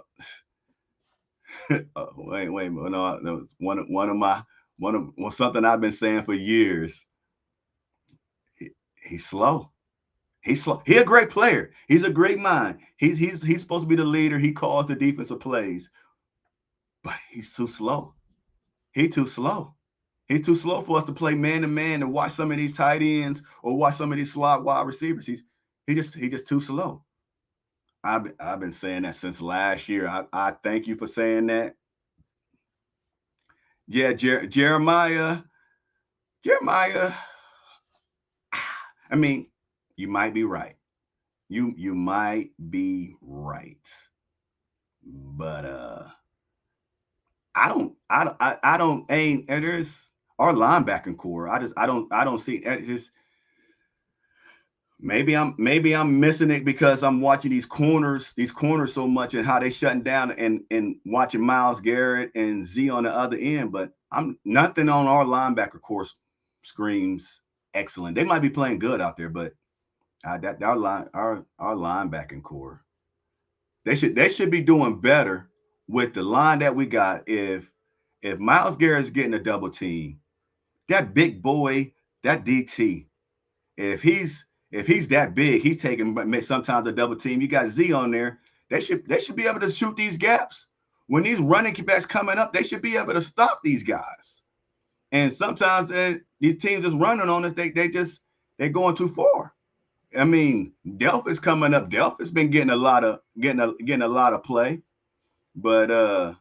a minute. No, one of something I've been saying for years. He's slow. He's slow. He's a great player. He's a great mind. He's supposed to be the leader. He calls the defensive plays, but he's too slow. He's too slow. He's too slow for us to play man to man and watch some of these tight ends or watch some of these slot wide receivers. He just too slow. I've been saying that since last year. I thank you for saying that. Yeah, Jeremiah. I mean, you might be right. You might be right, but I don't ain't and there's our linebacking core. I don't see it. Just maybe I'm missing it because I'm watching these corners so much and how they shutting down and watching Miles Garrett and Z on the other end. But I'm nothing on our linebacker course screams excellent. They might be playing good out there, but that our linebacking core they should be doing better with the line that we got. If Miles Garrett's getting a double team, that big boy, that DT, if he's that big, he's taking sometimes a double team. You got Z on there. They should be able to shoot these gaps. When these running backs coming up, they should be able to stop these guys. And sometimes these teams just running on us. They're going too far. I mean, Delph is coming up. Delph has been getting a lot of play, but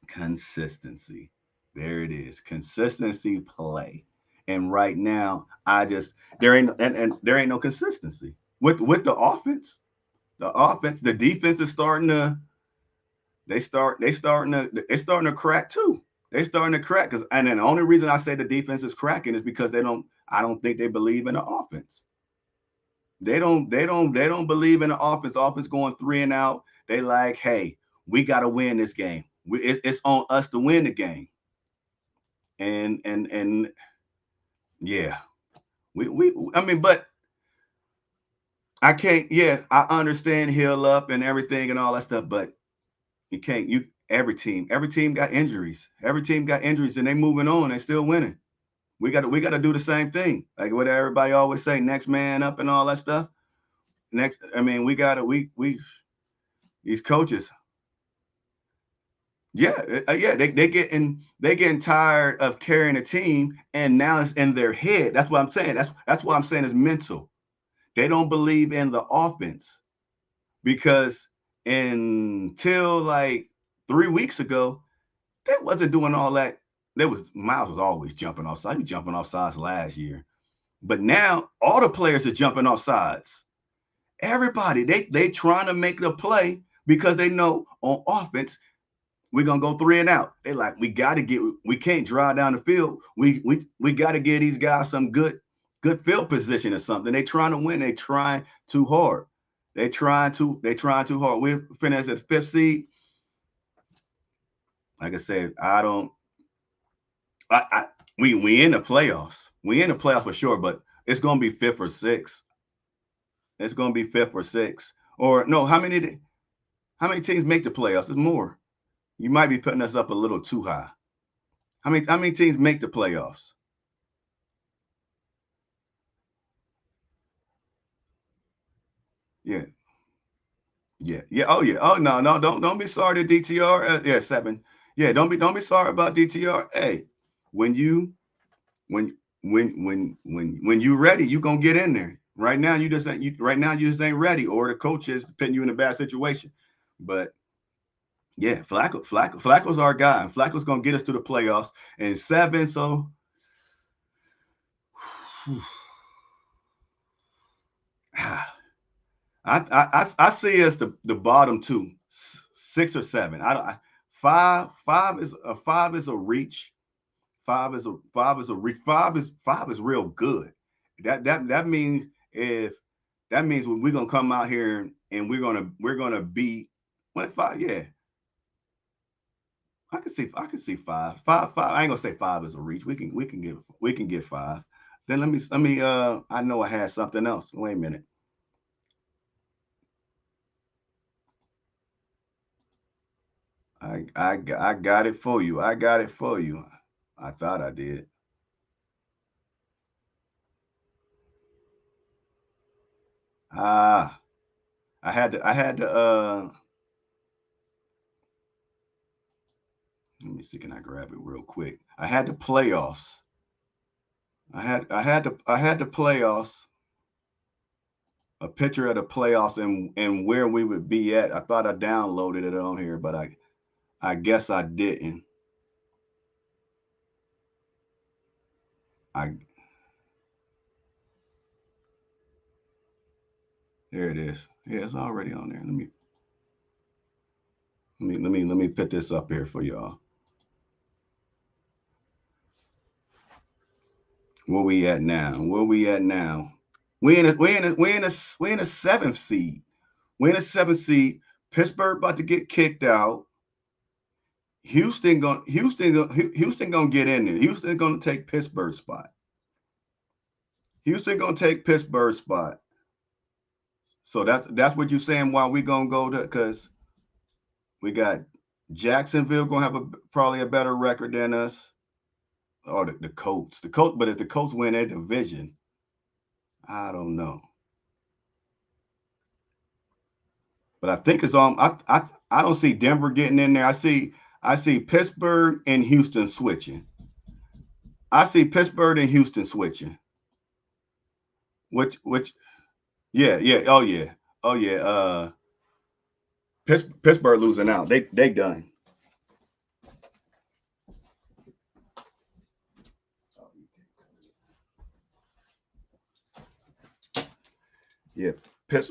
consistency. There it is. Consistency play. And right now, I just and there ain't no consistency with the offense. The offense, the defense is starting to. They starting to crack too. They starting to crack and then the only reason I say the defense is cracking is because I don't think they believe in the offense. They don't believe in the offense. Offense going three and out. They like, hey, we got to win this game. It's on us to win the game. And yeah, we I mean, but I can't. Yeah, I understand heal up and everything and all that stuff, but you can't. You every team got injuries. Every team got injuries, and they moving on. They still winning. We got to do the same thing. Like what everybody always say, next man up and all that stuff. Next, I mean, we got to we these coaches. Yeah, yeah, they getting tired of carrying a team, and now it's in their head. That's what I'm saying. That's what I'm saying is mental. They don't believe in the offense because until like 3 weeks ago, they wasn't doing all that. There was Miles was always jumping off sides. He was jumping off sides last year, but now all the players are jumping off sides. Everybody they trying to make the play because they know on offense we're gonna go three and out. They like we can't drive down the field. We got to give these guys some good field position or something. They trying to win. They trying too hard. They trying too hard. We finished at fifth seed. Like I said, I don't. I we in the playoffs. We in the playoffs for sure, but it's gonna be fifth or sixth. It's gonna be fifth or sixth. Or no, how many teams make the playoffs? It's more. You might be putting us up a little too high. How many teams make the playoffs? Yeah, yeah. Oh yeah. Oh no, no. Don't be sorry to DTR. Yeah, seven. Yeah, don't be sorry about DTR. Hey, when you when when you ready, you gonna get in there. Right now, you just ain't. Right now, you just ain't ready, or the coach is putting you in a bad situation. But yeah, Flacco's our guy. And Flacco's gonna get us to the playoffs and seven. So I see us the bottom two, 6 or 7. Five is a reach. Five is a reach. Five is real good. That means if that means when we're gonna come out here and we're gonna beat what five? Yeah, I can see five. Five. I ain't gonna say five is a reach. We can get five. Then let me I know I had something else. Wait a minute. I got it for you. I got it for you. I thought I did. Ah, I had to let me see, can I grab it real quick? I had the playoffs. I had the playoffs, a picture of the playoffs and where we would be at. I thought I downloaded it on here, but I guess I didn't. I There it is. Yeah, it's already on there. Let me put this up here for y'all. Where we at now? Where we at now? We in a seventh seed. We in a seventh seed. Pittsburgh about to get kicked out. Houston gonna get in there. Houston gonna take Pittsburgh spot. Houston gonna take Pittsburgh spot. So that's what you're saying. Why we gonna go to? Because we got Jacksonville gonna have probably a better record than us. Or the Colts. But if the Colts win their division, I don't know. But I think it's on. I don't see Denver getting in there. I see Pittsburgh and Houston switching. I see Pittsburgh and Houston switching. Which yeah, yeah, oh yeah. Oh yeah. Pittsburgh losing out. They done. Yeah. Pitts,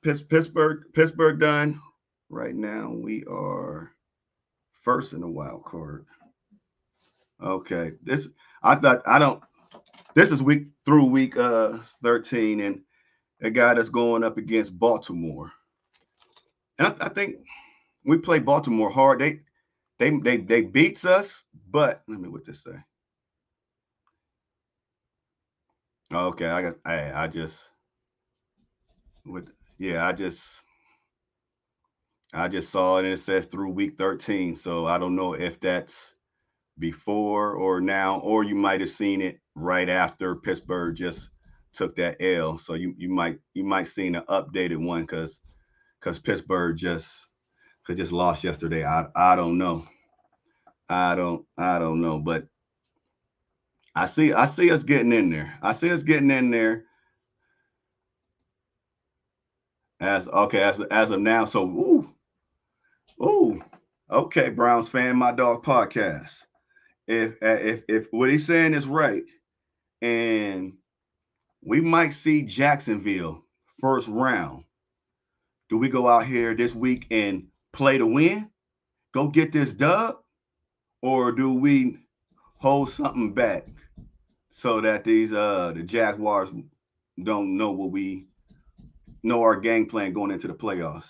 Pittsburgh done. Right now we are first in the wild card. Okay. I thought I don't this is week through week 13 and a guy that's going up against Baltimore. And I think we play Baltimore hard. They beats us, but let me what this say. Okay, I just with yeah, I just saw it and it says through week 13. So I don't know if that's before or now, or you might have seen it right after Pittsburgh just took that L. So you might seen an updated one because Pittsburgh just lost yesterday. I don't know. I don't know. But I see us getting in there. I see us getting in there as of now. So ooh. Okay, Browns fan, my dog podcast. If what he's saying is right, and we might see Jacksonville first round. Do we go out here this week and play to win? Go get this dub? Or do we hold something back so that the Jaguars don't know what we know our game plan going into the playoffs?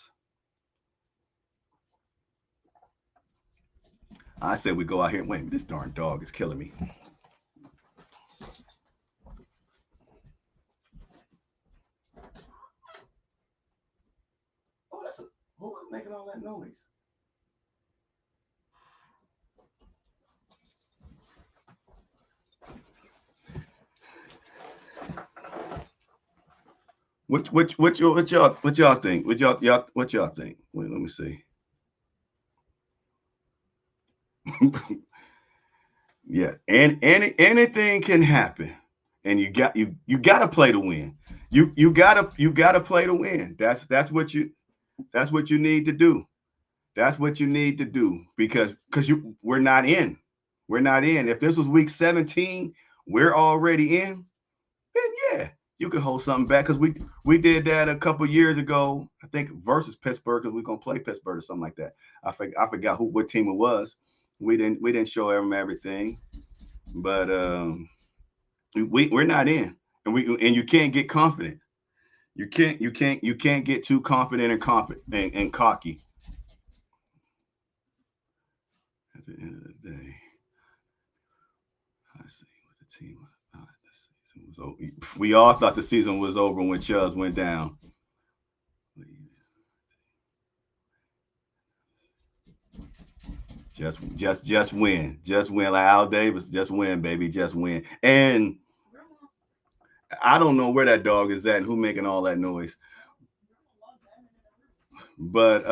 I said we go out here and wait. This darn dog is killing me. Oh, who was making all that noise? What y'all think? What y'all think? Wait, let me see. Yeah, and anything can happen, and you gotta play to win. You gotta play to win. That's what you need to do. That's what you need to do because we're not in. We're not in. If this was week 17, we're already in. Then yeah, you can hold something back because we did that a couple years ago. I think versus Pittsburgh because we're gonna play Pittsburgh or something like that. I forgot what team it was. We didn't show them everything, but we're not in, and you can't get confident. You can't get too confident and cocky. At the end of the day, I see what the team thought the season was over. We all thought the season was over when Chubbs went down. Just win, just win. Like Al Davis, just win, baby, just win. And I don't know where that dog is at and who making all that noise, but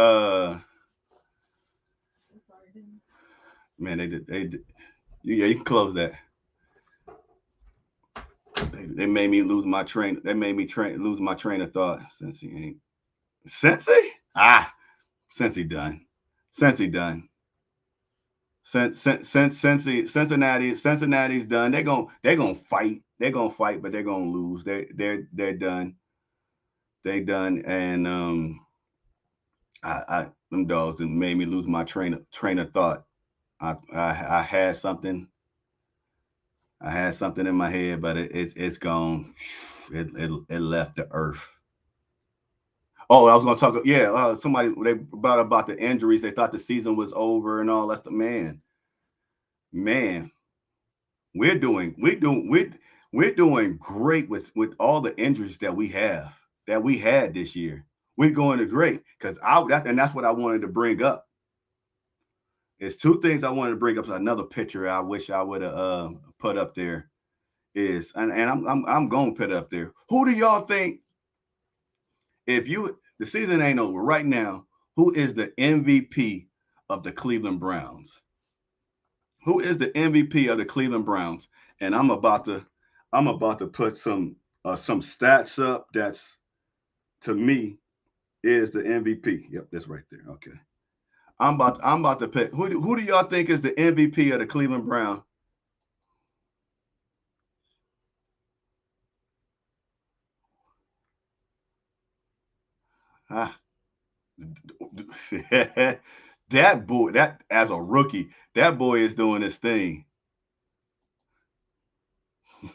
man, they did. Yeah, you can close that. They made me lose my train. They made me lose my train of thought. Since he ain't Sensei. Since he done. Since he done. Cincinnati's done. They're gonna fight. They're gonna fight, but they're gonna lose. They're done. They done. And I them dogs and made me lose my train of thought. I had something. I had something in my head, but it's gone. It left the earth. Oh, I was gonna talk. Yeah, somebody they brought about the injuries. They thought the season was over and all. That's the man. We're doing great with all the injuries that we had this year. We're going to great because that's what I wanted to bring up. It's two things I wanted to bring up. So another picture I wish I would have put up there is, and I'm going to put up there. Who do y'all think if you the season ain't over right now? Who is the MVP of the Cleveland Browns? Who is the MVP of the Cleveland Browns? And I'm about to put some stats up that's to me is the MVP. Yep, that's right there. Okay. I'm about to pick who do y'all think is the MVP of the Cleveland Browns? Ah, That boy, that as a rookie, that boy is doing his thing.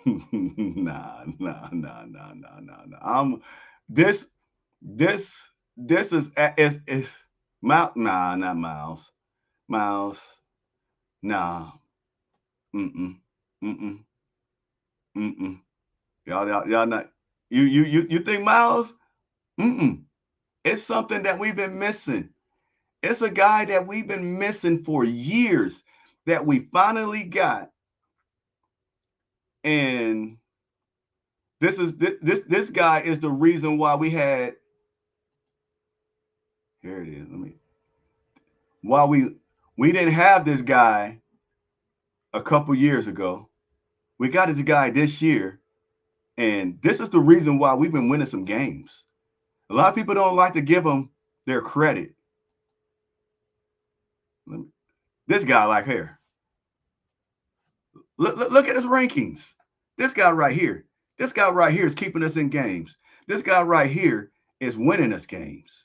Nah. This this this is not Miles. Miles, nah. Mm-mm. Mm-mm. Mm-mm. Y'all not you think Miles? Mm-mm. It's something that we've been missing. It's a guy that we've been missing for years that we finally got. And this guy is the reason why we had here it is. Let me why we didn't have this guy a couple years ago. We got this guy this year, and this is the reason why we've been winning some games. A lot of people don't like to give him their credit. This guy like here. Look at his rankings. This guy right here. This guy right here is keeping us in games. This guy right here is winning us games.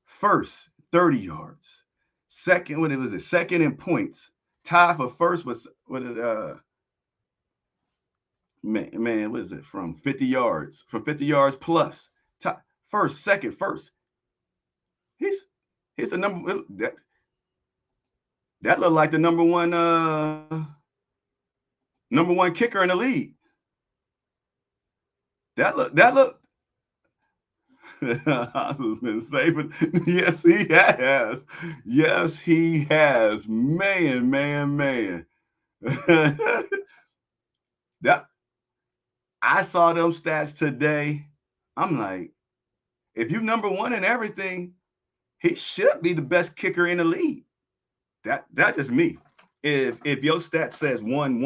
First, 30 yards. Second, what was it? Second in points. Tie for first was what is what is it? From 50 yards. From 50 yards plus. Tie, first, second, first. He's he's the that looked like the number one kicker in the league. That look Hassel's been saving. Yes, he has. Yes, he has. Man. that I saw them stats today. I'm like, if you number one in everything, he should be the best kicker in the league. That's just me. If your stat says one,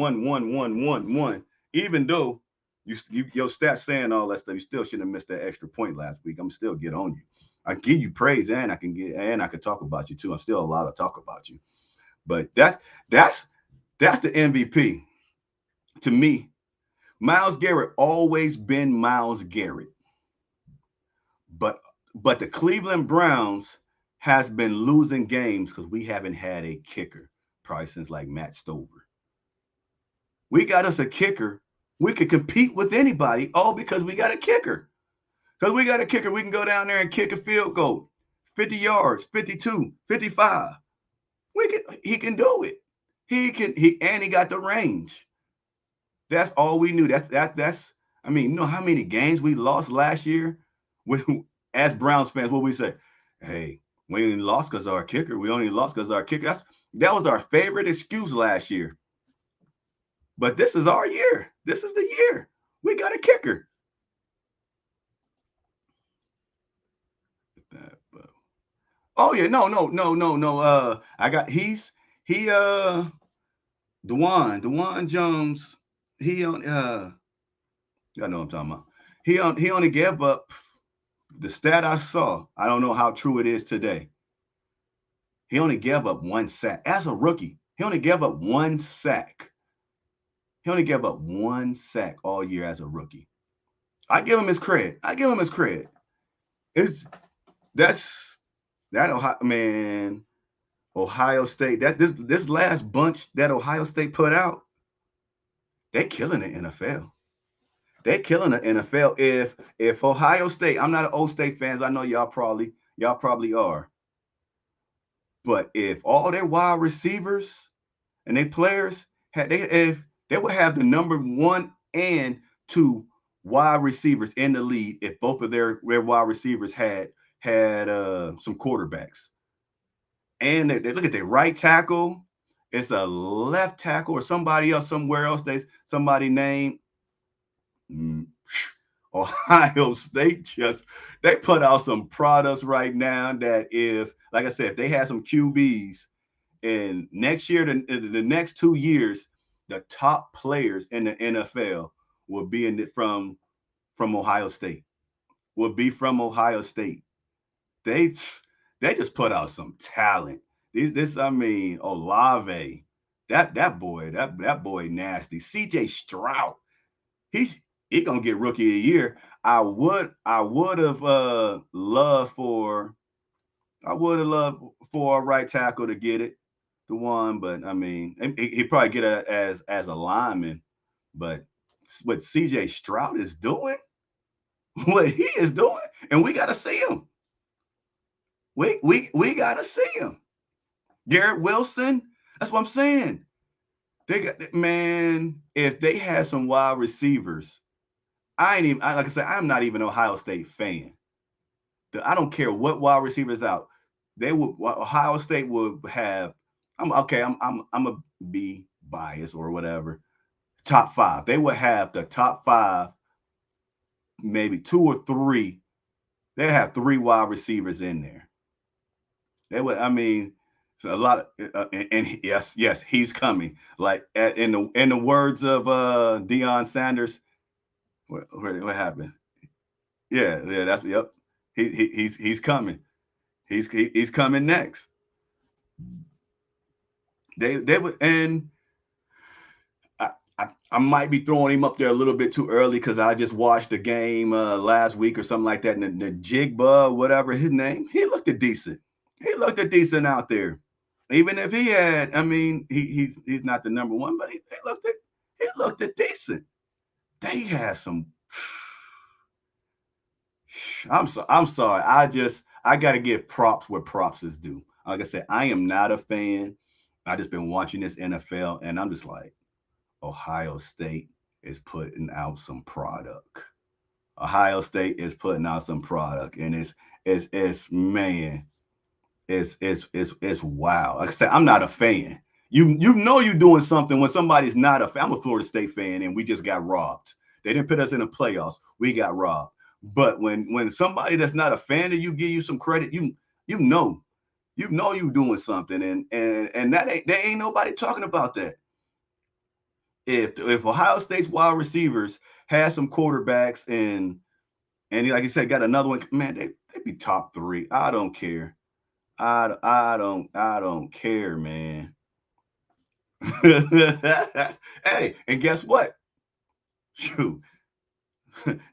even though your stats saying all that stuff, you still shouldn't have missed that extra point last week. I'm still get on you. I give you praise and I can talk about you too. I'm still allowed to talk about you. But that's that's the MVP to me. Miles Garrett always been Miles Garrett, but but the Cleveland Browns has been losing games because we haven't had a kicker probably since like Matt Stover. We got us a kicker. We could compete with anybody, all because we got a kicker. Because we got a kicker, we can go down there and kick a field goal, 50 yards, 52, 55. He can do it. He got the range. That's all we knew. That's I mean, you know how many games we lost last year? With as Browns fans, what we say, hey, we only lost because of our kicker. We only lost because of our kicker. That was our favorite excuse last year. But this is our year. This is the year. We got a kicker. Oh yeah, no. I got he Dewan Jones. He on I know what I'm talking about. He only gave up the stat I saw. I don't know how true it is today. He only gave up one sack as a rookie. He only gave up one sack. He only gave up one sack all year as a rookie. I give him his credit. I give him his credit. It's that's that Ohio man. Ohio State. That this last bunch that Ohio State put out, they're killing the NFL. They're killing the NFL. If Ohio State, I'm not an Old State fans. I know y'all probably are. But if all their wide receivers and their players had they if they would have the number one and two wide receivers in the league if both of their wide receivers had some quarterbacks. And they look at their right tackle. It's a left tackle or somebody else somewhere else. Somebody named mm, Ohio State. Just they put out some products right now that if, like I said, if they had some QBs and next year, the next 2 years, the top players in the NFL will be from Ohio State. Will be from Ohio State. They they just put out some talent. I mean, Olave, that boy nasty. CJ Stroud, he he gonna get rookie of the year. I would have loved for I would have loved for a right tackle to get it, the one, but I mean, he probably get it as a lineman, but what CJ Stroud is doing, what he is doing, and we got to see him. We got to see him. Garrett Wilson, that's what I'm saying. They got, man. If they had some wide receivers, I ain't even like I said, I'm not even an Ohio State fan. I don't care what wide receivers out. They would Ohio State would have. I'm okay. I'm a be biased or whatever. Top five. They would have the top five, maybe two or three. They have three wide receivers in there. They would. I mean, so a lot of, and yes, he's coming. Like in the words of Deion Sanders, what happened? Yeah, that's yep. He's coming. He's coming next. They would, and I might be throwing him up there a little bit too early because I just watched the game last week or something like that. And the Jigba, whatever his name, he looked decent. He looked decent out there. Even if he had, I mean, he's not the number one, but he looked decent. They had some. I'm sorry. I got to give props where props is due. Like I said, I am not a fan. I just been watching this NFL, and I'm just like, Ohio State is putting out some product. Ohio State is putting out some product, and it's man, it's wow. Like I said, I'm not a fan. You know you're doing something when somebody's not a fan. I'm a Florida State fan, and we just got robbed. They didn't put us in the playoffs. We got robbed. But when somebody that's not a fan of you give you some credit, you know you doing something, and that ain't there ain't nobody talking about that. If Ohio State's wide receivers had some quarterbacks and like you said, got another one, man, they be top three. I don't care. I don't care, man. Hey, and guess what? Shoot,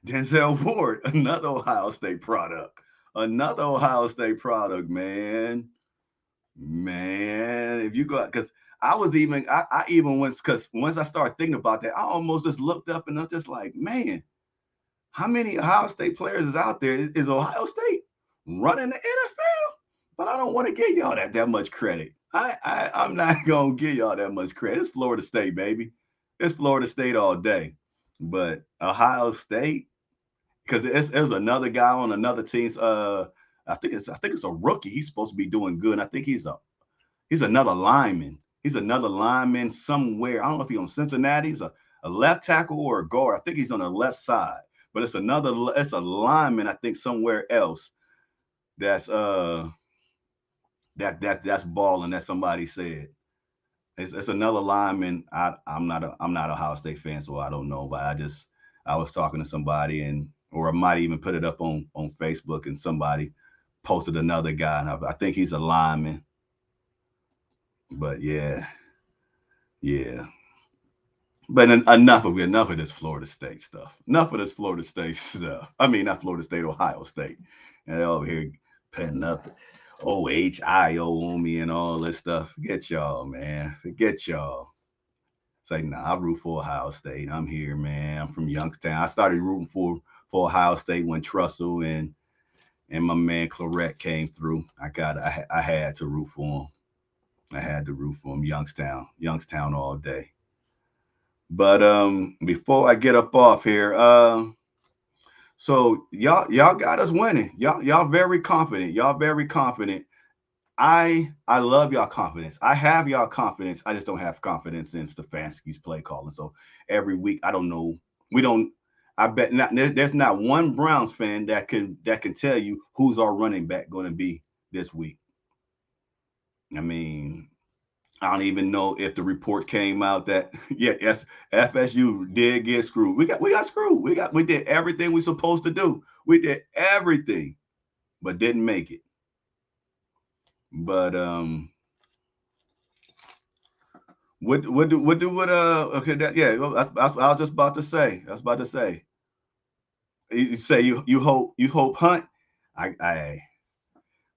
Denzel Ward, another Ohio State product. Another Ohio State product, man. Man, if you go, because I even once, because once I started thinking about that, I almost just looked up and I was just like, man, how many Ohio State players is out there? Is Ohio State running the NFL? But I don't want to give y'all that much credit. I'm not gonna give y'all that much credit. It's Florida State, baby. It's Florida State all day. But Ohio State, because there's another guy on another team's. I think it's a rookie. He's supposed to be doing good. And I think he's another lineman. He's another lineman somewhere. I don't know if he's on Cincinnati. He's a left tackle or a guard. I think he's on the left side. But it's a lineman, I think, somewhere else that's that's balling that somebody said. It's another lineman. I'm not a Ohio State fan, so I don't know. But I was talking to somebody or I might even put it up on Facebook and somebody posted another guy and I think he's a lineman. But yeah. But enough of this Florida State stuff. Enough of this Florida State stuff. I mean, not Florida State, Ohio State. And they're over here putting up OHIO on me and all this stuff. Forget y'all, man. Forget y'all. It's like, nah, I root for Ohio State. I'm here, man. I'm from Youngstown. I started rooting for Ohio State when Trussell and my man Claret came through. I had to root for him. I had to root for him. Youngstown all day. But before I get up off here, so y'all got us winning. Y'all very confident. Y'all very confident. I love y'all confidence. I have y'all confidence. I just don't have confidence in Stefanski's play calling. So every week, I don't know. We don't. I bet not. There's not one Browns fan that can tell you who's our running back going to be this week. I mean, I don't even know if the report came out that yes, FSU did get screwed. We got screwed. We did everything we supposed to do. We did everything, but didn't make it. But what okay, that, yeah, I was just about to say. I was about to say You say you hope Hunt. I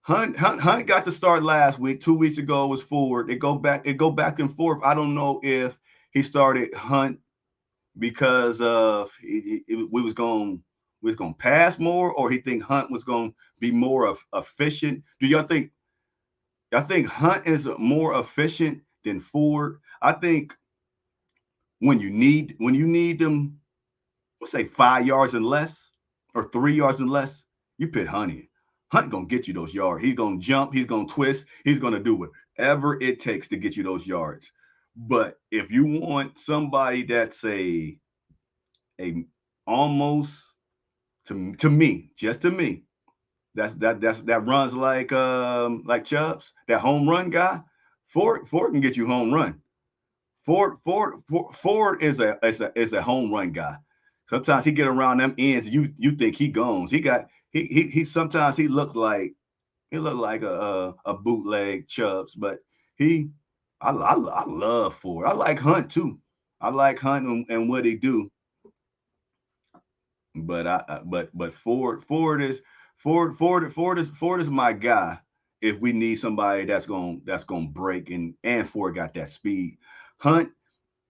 Hunt got to start last week. 2 weeks ago was Ford. It go back and forth. I don't know if he started Hunt because of we was going to pass more, or he think Hunt was going to be more efficient. Do y'all think Hunt is more efficient than Ford? I think when you need them, let's say 5 yards and less, or 3 yards and less, you put Hunt in. Hunt gonna get you those yards. He's gonna jump. He's gonna twist. He's gonna do whatever it takes to get you those yards. But if you want somebody that's a almost to me, just to me, that runs like Chubbs, that home run guy. Ford can get you home run. Ford is a home run guy. Sometimes he get around them ends, you think he goes. He sometimes he look like a bootleg Chubbs, but he I love Ford. I like Hunt too. I like Hunt and what he do, but Ford is my guy. If we need somebody that's gonna break, and Ford got that speed. Hunt,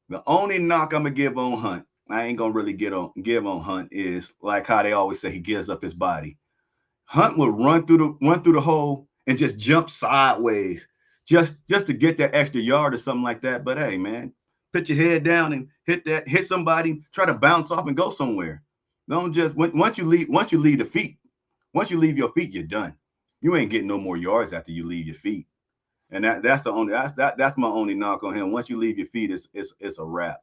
the only knock I'm gonna give on Hunt, I ain't gonna really give on Hunt, is like how they always say he gives up his body. Hunt would run through the hole and just jump sideways, just to get that extra yard or something like that. But hey, man, put your head down and hit somebody, try to bounce off and go somewhere. Don't just once you leave the feet, once you leave your feet, you're done. You ain't getting no more yards after you leave your feet. And that's my only knock on him. Once you leave your feet, it's a wrap.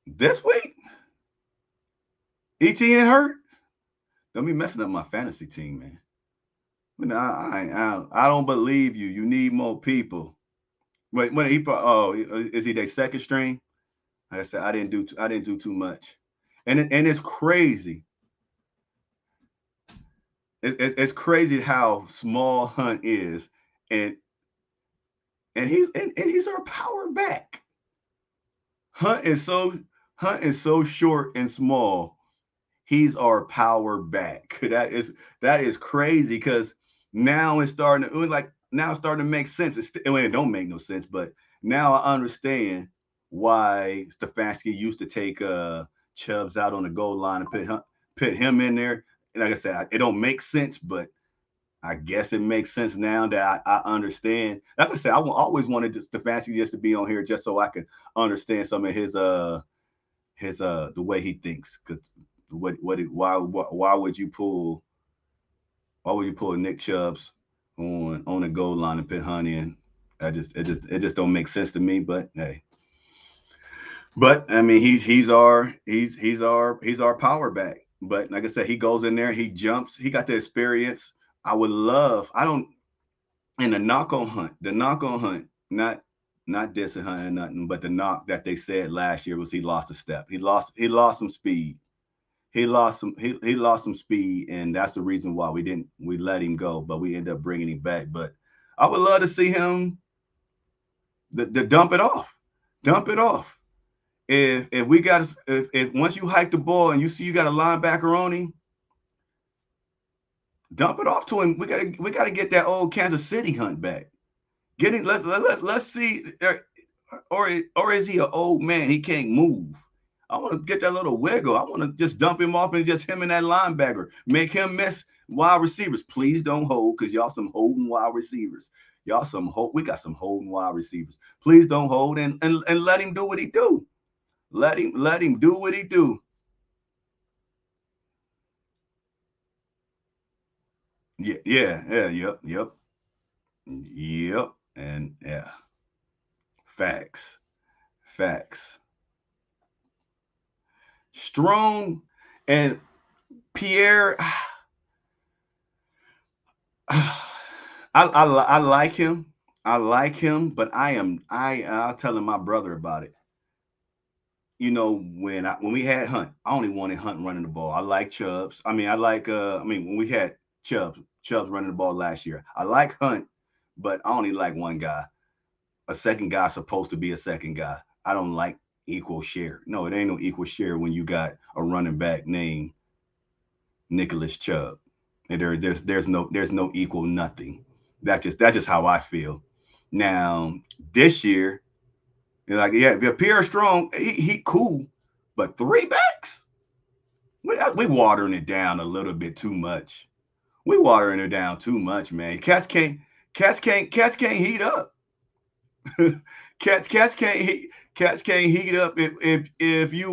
This week, ETN hurt. Don't be messing up my fantasy team, man. I don't believe you. You need more people. Wait, when is he their second string? Like I said, I didn't do too much, and it's crazy. It's crazy how small Hunt is, and and he's our power back. Hunt is so Hunt is so short and small. He's our power back. That is crazy, because now it's starting to make sense. It don't make no sense, but now I understand why Stefanski used to take Chubbs out on the goal line and put him in there. And like I said, it don't make sense, but I guess it makes sense now that I understand. Like I said, always wanted Stefanski just to be on here just so I could understand some of his the way he thinks. Because why would you pull Nick Chubbs on the goal line and put Hunt in? It just don't make sense to me. But hey, but I mean he's our power back. But like I said, he goes in there, he jumps, he got the experience. I don't and the knock on Hunt, not dissing Hunt or nothing, but the knock that they said last year was he lost a step. He lost some speed. He lost some speed, and that's the reason why we let him go, but we end up bringing him back. But I would love to see him the dump it off, dump it off. If once you hike the ball and you see you got a linebacker on him, dump it off to him. We gotta get that old Kansas City Hunt back. Get him. Let's see. Or is he an old man? He can't move. I want to get that little wiggle. I want to just dump him off and just him and that linebacker. Make him miss wide receivers. Please don't hold, because y'all some holding wide receivers. Y'all some hold. We got some holding wide receivers. Please don't hold, and let him do what he do. Let him do what he do. Yeah, yeah, yeah, yep, and yeah, facts, facts. Strong and Pierre. I like him. I like him, but I'll tell him my brother about it. When we had Hunt, I only wanted Hunt running the ball. I like Chubbs. When we had Chubbs running the ball last year. I like Hunt, but I only like one guy. A second guy supposed to be a second guy. I don't like equal share. No, it ain't no equal share when you got a running back named Nicholas Chubb. And there's no equal nothing. That's just how I feel. Now this year, you're like, yeah, Pierre Strong, he cool, but three backs, we watering it down a little bit too much. We watering it down too much, man. Cats can't heat up. Cats can't heat up if you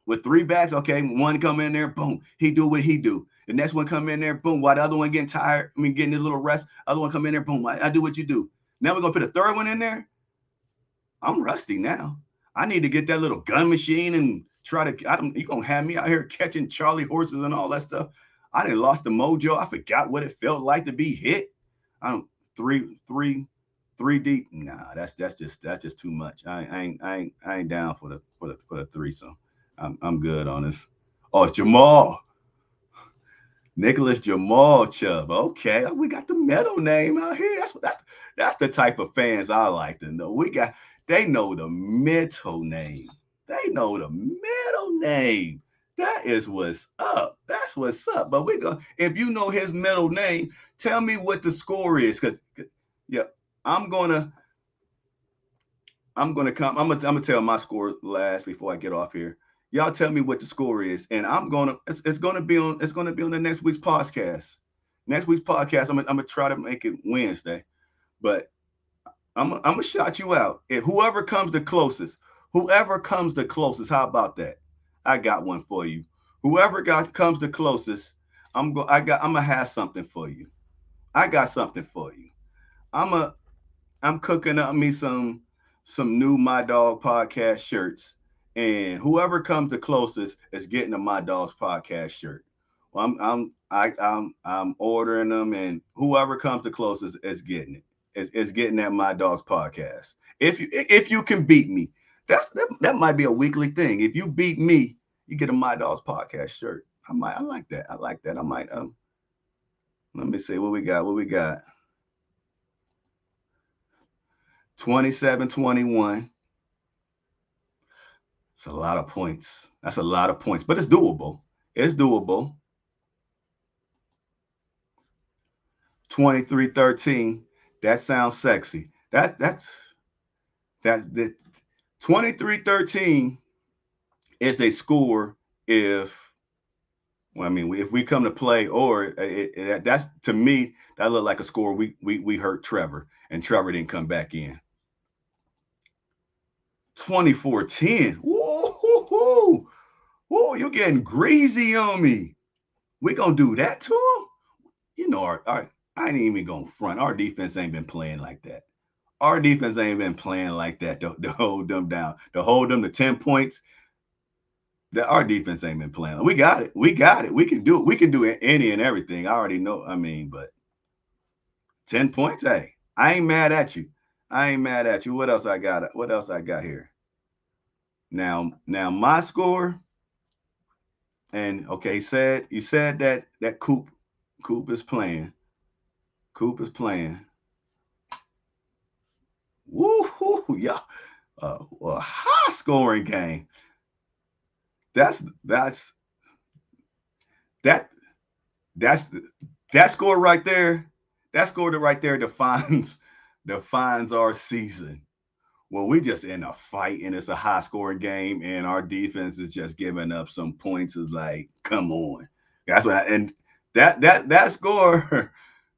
with three backs. Okay, one come in there, boom, he do what he do. The next one come in there, boom. While the other one getting tired, I mean getting a little rest. Other one come in there, boom. I do what you do. Now we're gonna put a third one in there. I'm rusty now. I need to get that little gun machine and try to. You gonna have me out here catching Charlie horses and all that stuff? I didn't lost the mojo. I forgot what it felt like to be hit. I don't three three three deep. Nah, that's just too much. I ain't down for the threesome. I'm good on this. Oh, it's Jamal. Nicholas Jamal Chubb. Okay, we got the middle name out here. That's the type of fans I like to know. They know the middle name. They know the middle name. That is what's up. That's what's up. But if you know his middle name, tell me what the score is. Yeah, I'm gonna I'm gonna come. I'm gonna tell my score last before I get off here. Y'all tell me what the score is, and it's gonna be on the next week's podcast. Next week's podcast, I'm gonna try to make it Wednesday, but I'm gonna shout you out. If whoever comes the closest, how about that? I got one for you. Whoever comes the closest, I'm gonna have something for you. I got something for you. I'm a I'm cooking up me some new My Dog podcast shirts, and whoever comes the closest is getting a My Dog's podcast shirt. Well, I'm ordering them, and whoever comes the closest is getting it. Is getting that My Dog's podcast. If you can beat me, that might be a weekly thing. If you beat me, you get a My Dog's podcast shirt. I like that. I like that. I might let me see what we got. What we got? 27-21. It's a lot of points. That's a lot of points, but it's doable. It's doable. 23-13. That sounds sexy. That's the 23-13 is a score if well, I mean, if we come to play, or that's to me that looked like a score. We hurt Trevor, and Trevor didn't come back in. 24-10. Woo, woo, you're getting greasy on me. We gonna do that to him? You know, I ain't even gonna front. Our defense ain't been playing like that. Our defense ain't been playing like that to hold them down, to hold them to 10 points. That our defense ain't been playing. We got it. We got it. We can do it. We can do any and everything. I already know. I mean, but 10 points, hey, I ain't mad at you. I ain't mad at you. What else I got? What else I got here? Now my score, and okay, you said that Coop is playing. Coop is playing. Woo, yeah. A high scoring game. That's that that's that score right there. That score right there defines our season. Well, we just in a fight and it's a high scoring game, and our defense is just giving up some points. Is like, come on. That's what and that score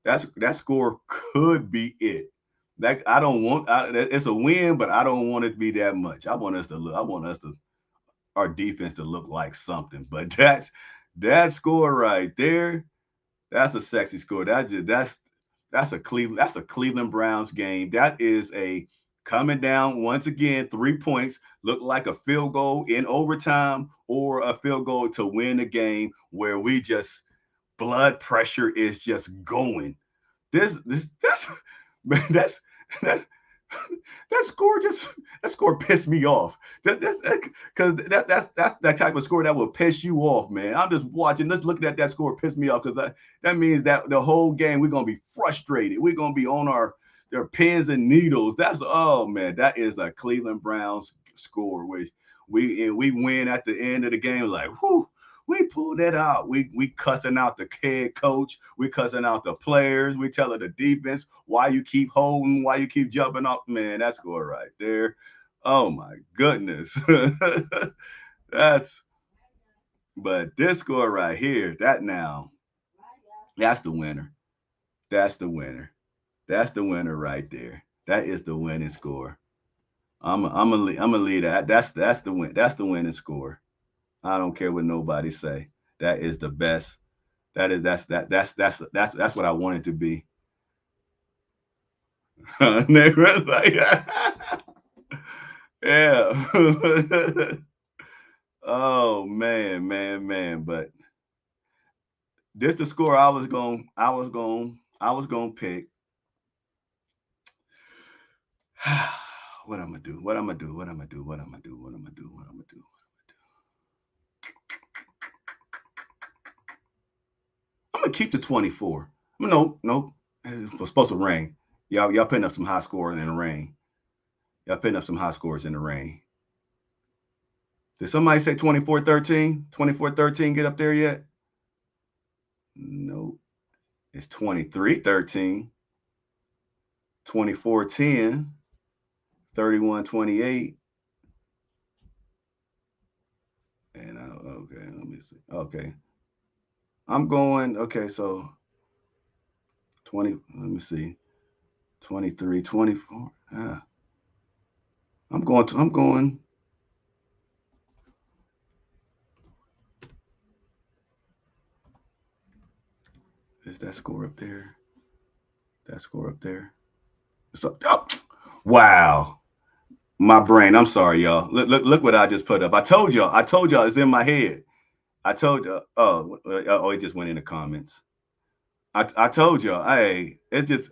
that score could be it. That I don't want. It's a win, but I don't want it to be that much. I want us to look. I want us to our defense to look like something. But that score right there. That's a sexy score. That's a Cleveland Browns game. That is a coming down once again. 3 points look like a field goal in overtime or a field goal to win a game where we just blood pressure is just going. That's man, that that score just that score pissed me off. That's because that's that type of score that will piss you off, man. I'm just watching, just looking at that score piss me off because that means that the whole game we're gonna be frustrated. We're gonna be on their pins and needles. That's oh man, that is a Cleveland Browns score. We win at the end of the game. Like, whoo, we pulled that out. We cussing out the head coach. We cussing out the players. We telling the defense why you keep holding, why you keep jumping off. Man, that score right there. Oh my goodness. That's but this score right here, that now, that's the winner. That's the winner. That's the winner right there. That is the winning score. I'm a lead that. That's the win. That's the winning score. I don't care what nobody say. That is the best. That is that's what I want it to be. Nigga, like, yeah. Oh man, man, man. But this the score I was going to pick. What I'm gonna do? What I'm gonna do? What I'm gonna do? What I'm gonna do? What I'm gonna do? What I'm gonna do? I'm gonna keep the 24. No, no, it's supposed to rain. Y'all putting up some high scores in the rain. Y'all putting up some high scores in the rain. Did somebody say 24-13? 24-13 get up there yet? Nope. It's 23-13, 24-10, 31-28. And okay, let me see. Okay. I'm going, okay, so 20, let me see. 23, 24. Yeah. I'm going. Is that score up there? That score up there? So, oh, wow. My brain. I'm sorry, y'all. Look what I just put up. I told y'all. I told y'all it's in my head. I told you. Oh, it just went in the comments. I told y'all. Hey, it just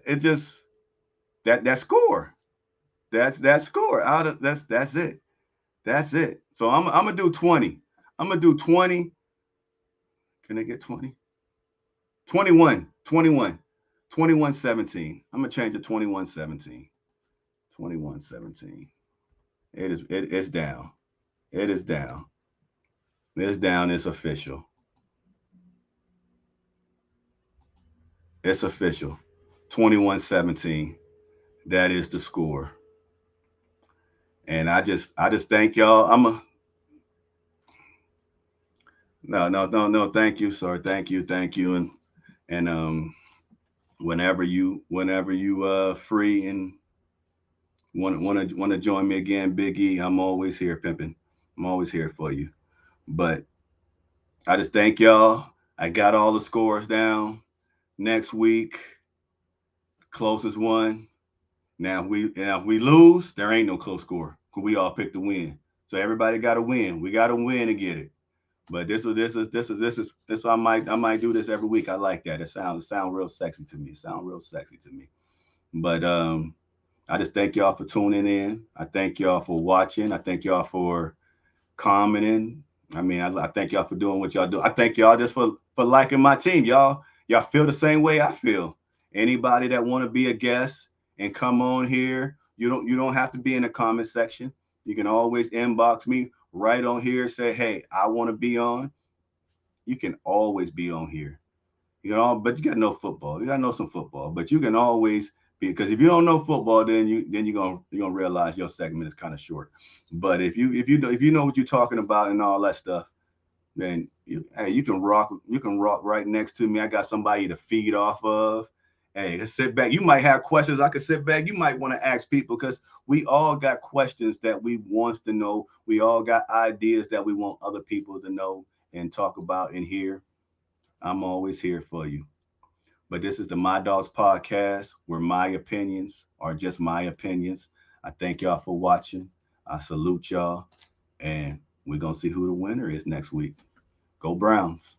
that score. That's that score. Out of that's it. That's it. So I'm gonna do 20. I'm gonna do 20. Can I get 20? 21. 21. 21-17. I'm gonna change it 21-17. 21-17. It's down. It is down. It's down. It's official. It's official. 21-17. That is the score. And I just thank y'all. I'm a no, no, no, no, thank you, sir. Thank you. And whenever you free and want to join me again, Big E, I'm always here, pimping. I'm always here for you. But I just thank y'all. I got all the scores down. Next week, closest one. Now if we lose, there ain't no close score because we all picked to win. So everybody got to win. We got to win to get it. But this I might do this every week. I like that. It sound real sexy to me. It sound real sexy to me. But I just thank y'all for tuning in. I thank y'all for watching. I thank y'all for commenting. I mean, I thank y'all for doing what y'all do. I thank y'all just for liking my team. Y'all feel the same way I feel. Anybody that want to be a guest and come on here, you don't have to be in the comment section. You can always inbox me right on here. Say, hey, I want to be on. You can always be on here. But you got to know football. You got to know some football. But you can always be because if you don't know football, then you're gonna realize your segment is kind of short. But if you know what you're talking about and all that stuff, then hey, you can rock right next to me. I got somebody to feed off of. Hey, let's sit back. You might have questions. I could sit back. You might want to ask people because we all got questions that we wants to know. We all got ideas that we want other people to know and talk about and hear. I'm always here for you. But this is the My Dogs podcast where my opinions are just my opinions. I thank y'all for watching. I salute y'all. And we're going to see who the winner is next week. Go Browns.